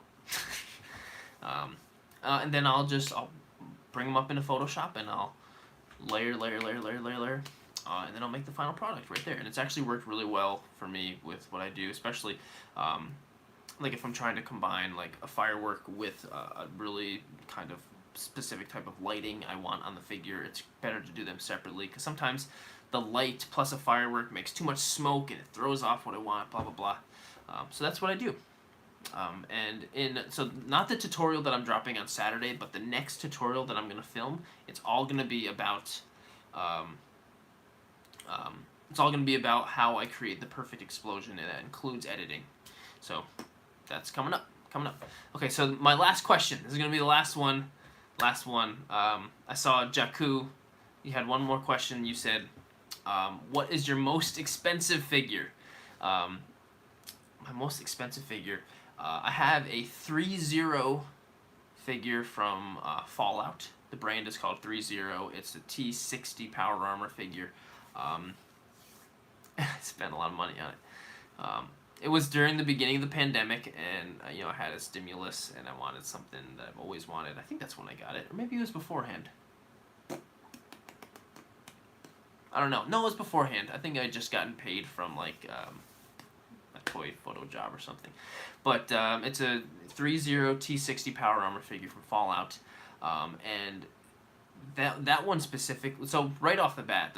And then I'll bring them up into Photoshop, and I'll layer, and then I'll make the final product right there. And it's actually worked really well for me with what I do, especially like if I'm trying to combine like a firework with a really kind of specific type of lighting I want on the figure. It's better to do them separately, because sometimes the light plus a firework makes too much smoke and it throws off what I want, blah blah blah. So that's what I do. So not the tutorial that I'm dropping on Saturday, but the next tutorial that I'm gonna film, it's all gonna be about how I create the perfect explosion, and that includes editing. So that's coming up. Okay, so my last question. This is gonna be the last one. I saw Jakku. You had one more question. You said, "What is your most expensive figure?" My most expensive figure. I have a 3-0 figure from Fallout. The brand is called 3-0. It's a T60 Power Armor figure. I spent a lot of money on it. It was during the beginning of the pandemic, and I had a stimulus, and I wanted something that I've always wanted. I think that's when I got it, or maybe it was beforehand. I don't know. No, it was beforehand. I think I had just gotten paid from like a toy photo job or something. But it's a 3-0 T60 Power Armor figure from Fallout, and that one specific. So right off the bat,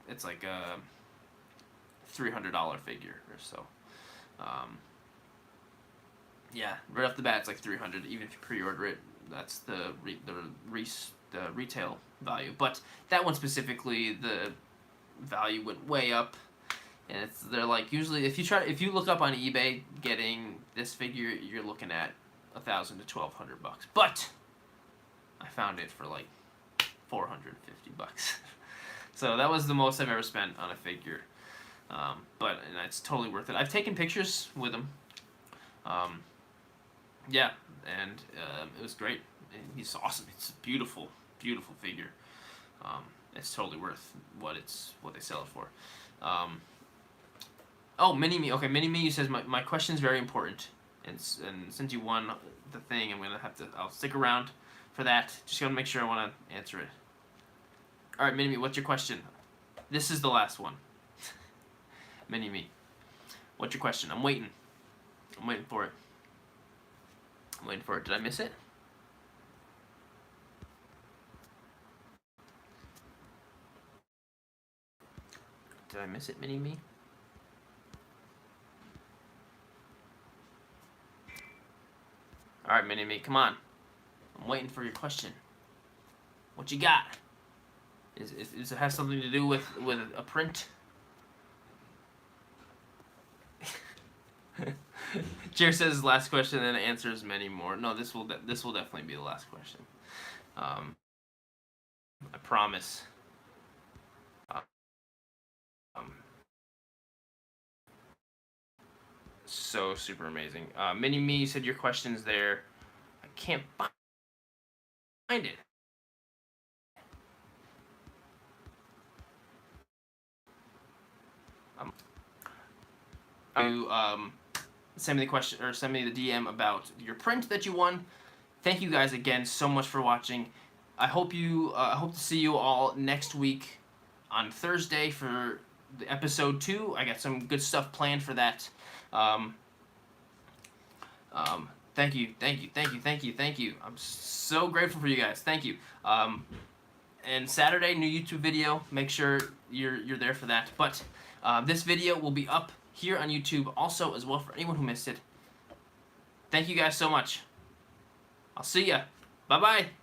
it's like a $300 figure or so. Yeah, right off the bat, it's like $300. Even if you pre-order it, that's the retail value. But that one specifically, the value went way up, and they're like usually if you look up on eBay getting this figure, you're looking at $1,000 to $1,200. But I found it for like $450. So that was the most I've ever spent on a figure. But it's totally worth it. I've taken pictures with him. Yeah, and it was great. And he's awesome. It's a beautiful, beautiful figure. It's totally worth what they sell it for. Oh, Mini-Me. Okay, Mini-Me says, my question is very important. And since you won the thing, I'll stick around for that. Just gotta make sure I want to answer it. Alright, Mini-Me, what's your question? This is the last one. Mini-Me, what's your question? I'm waiting for it. Did I miss it? Did I miss it, Mini-Me? Alright, Mini-Me, come on. I'm waiting for your question. What you got? Does it have something to do with a print? Jer says last question, and answers many more. No, this will definitely be the last question. I promise. So super amazing. Mini-Me, you said your question's there. I can't find it. Send me the question, or send me the DM about your print that you won. Thank you guys again so much for watching. I hope to see you all next week on Thursday for the episode 2. I got some good stuff planned for that. Thank you, thank you, thank you, thank you, thank you. I'm so grateful for you guys. Thank you. And Saturday, new YouTube video. Make sure you're there for that. But this video will be up here on YouTube also as well for anyone who missed it. Thank you guys so much. I'll see ya. Bye-bye.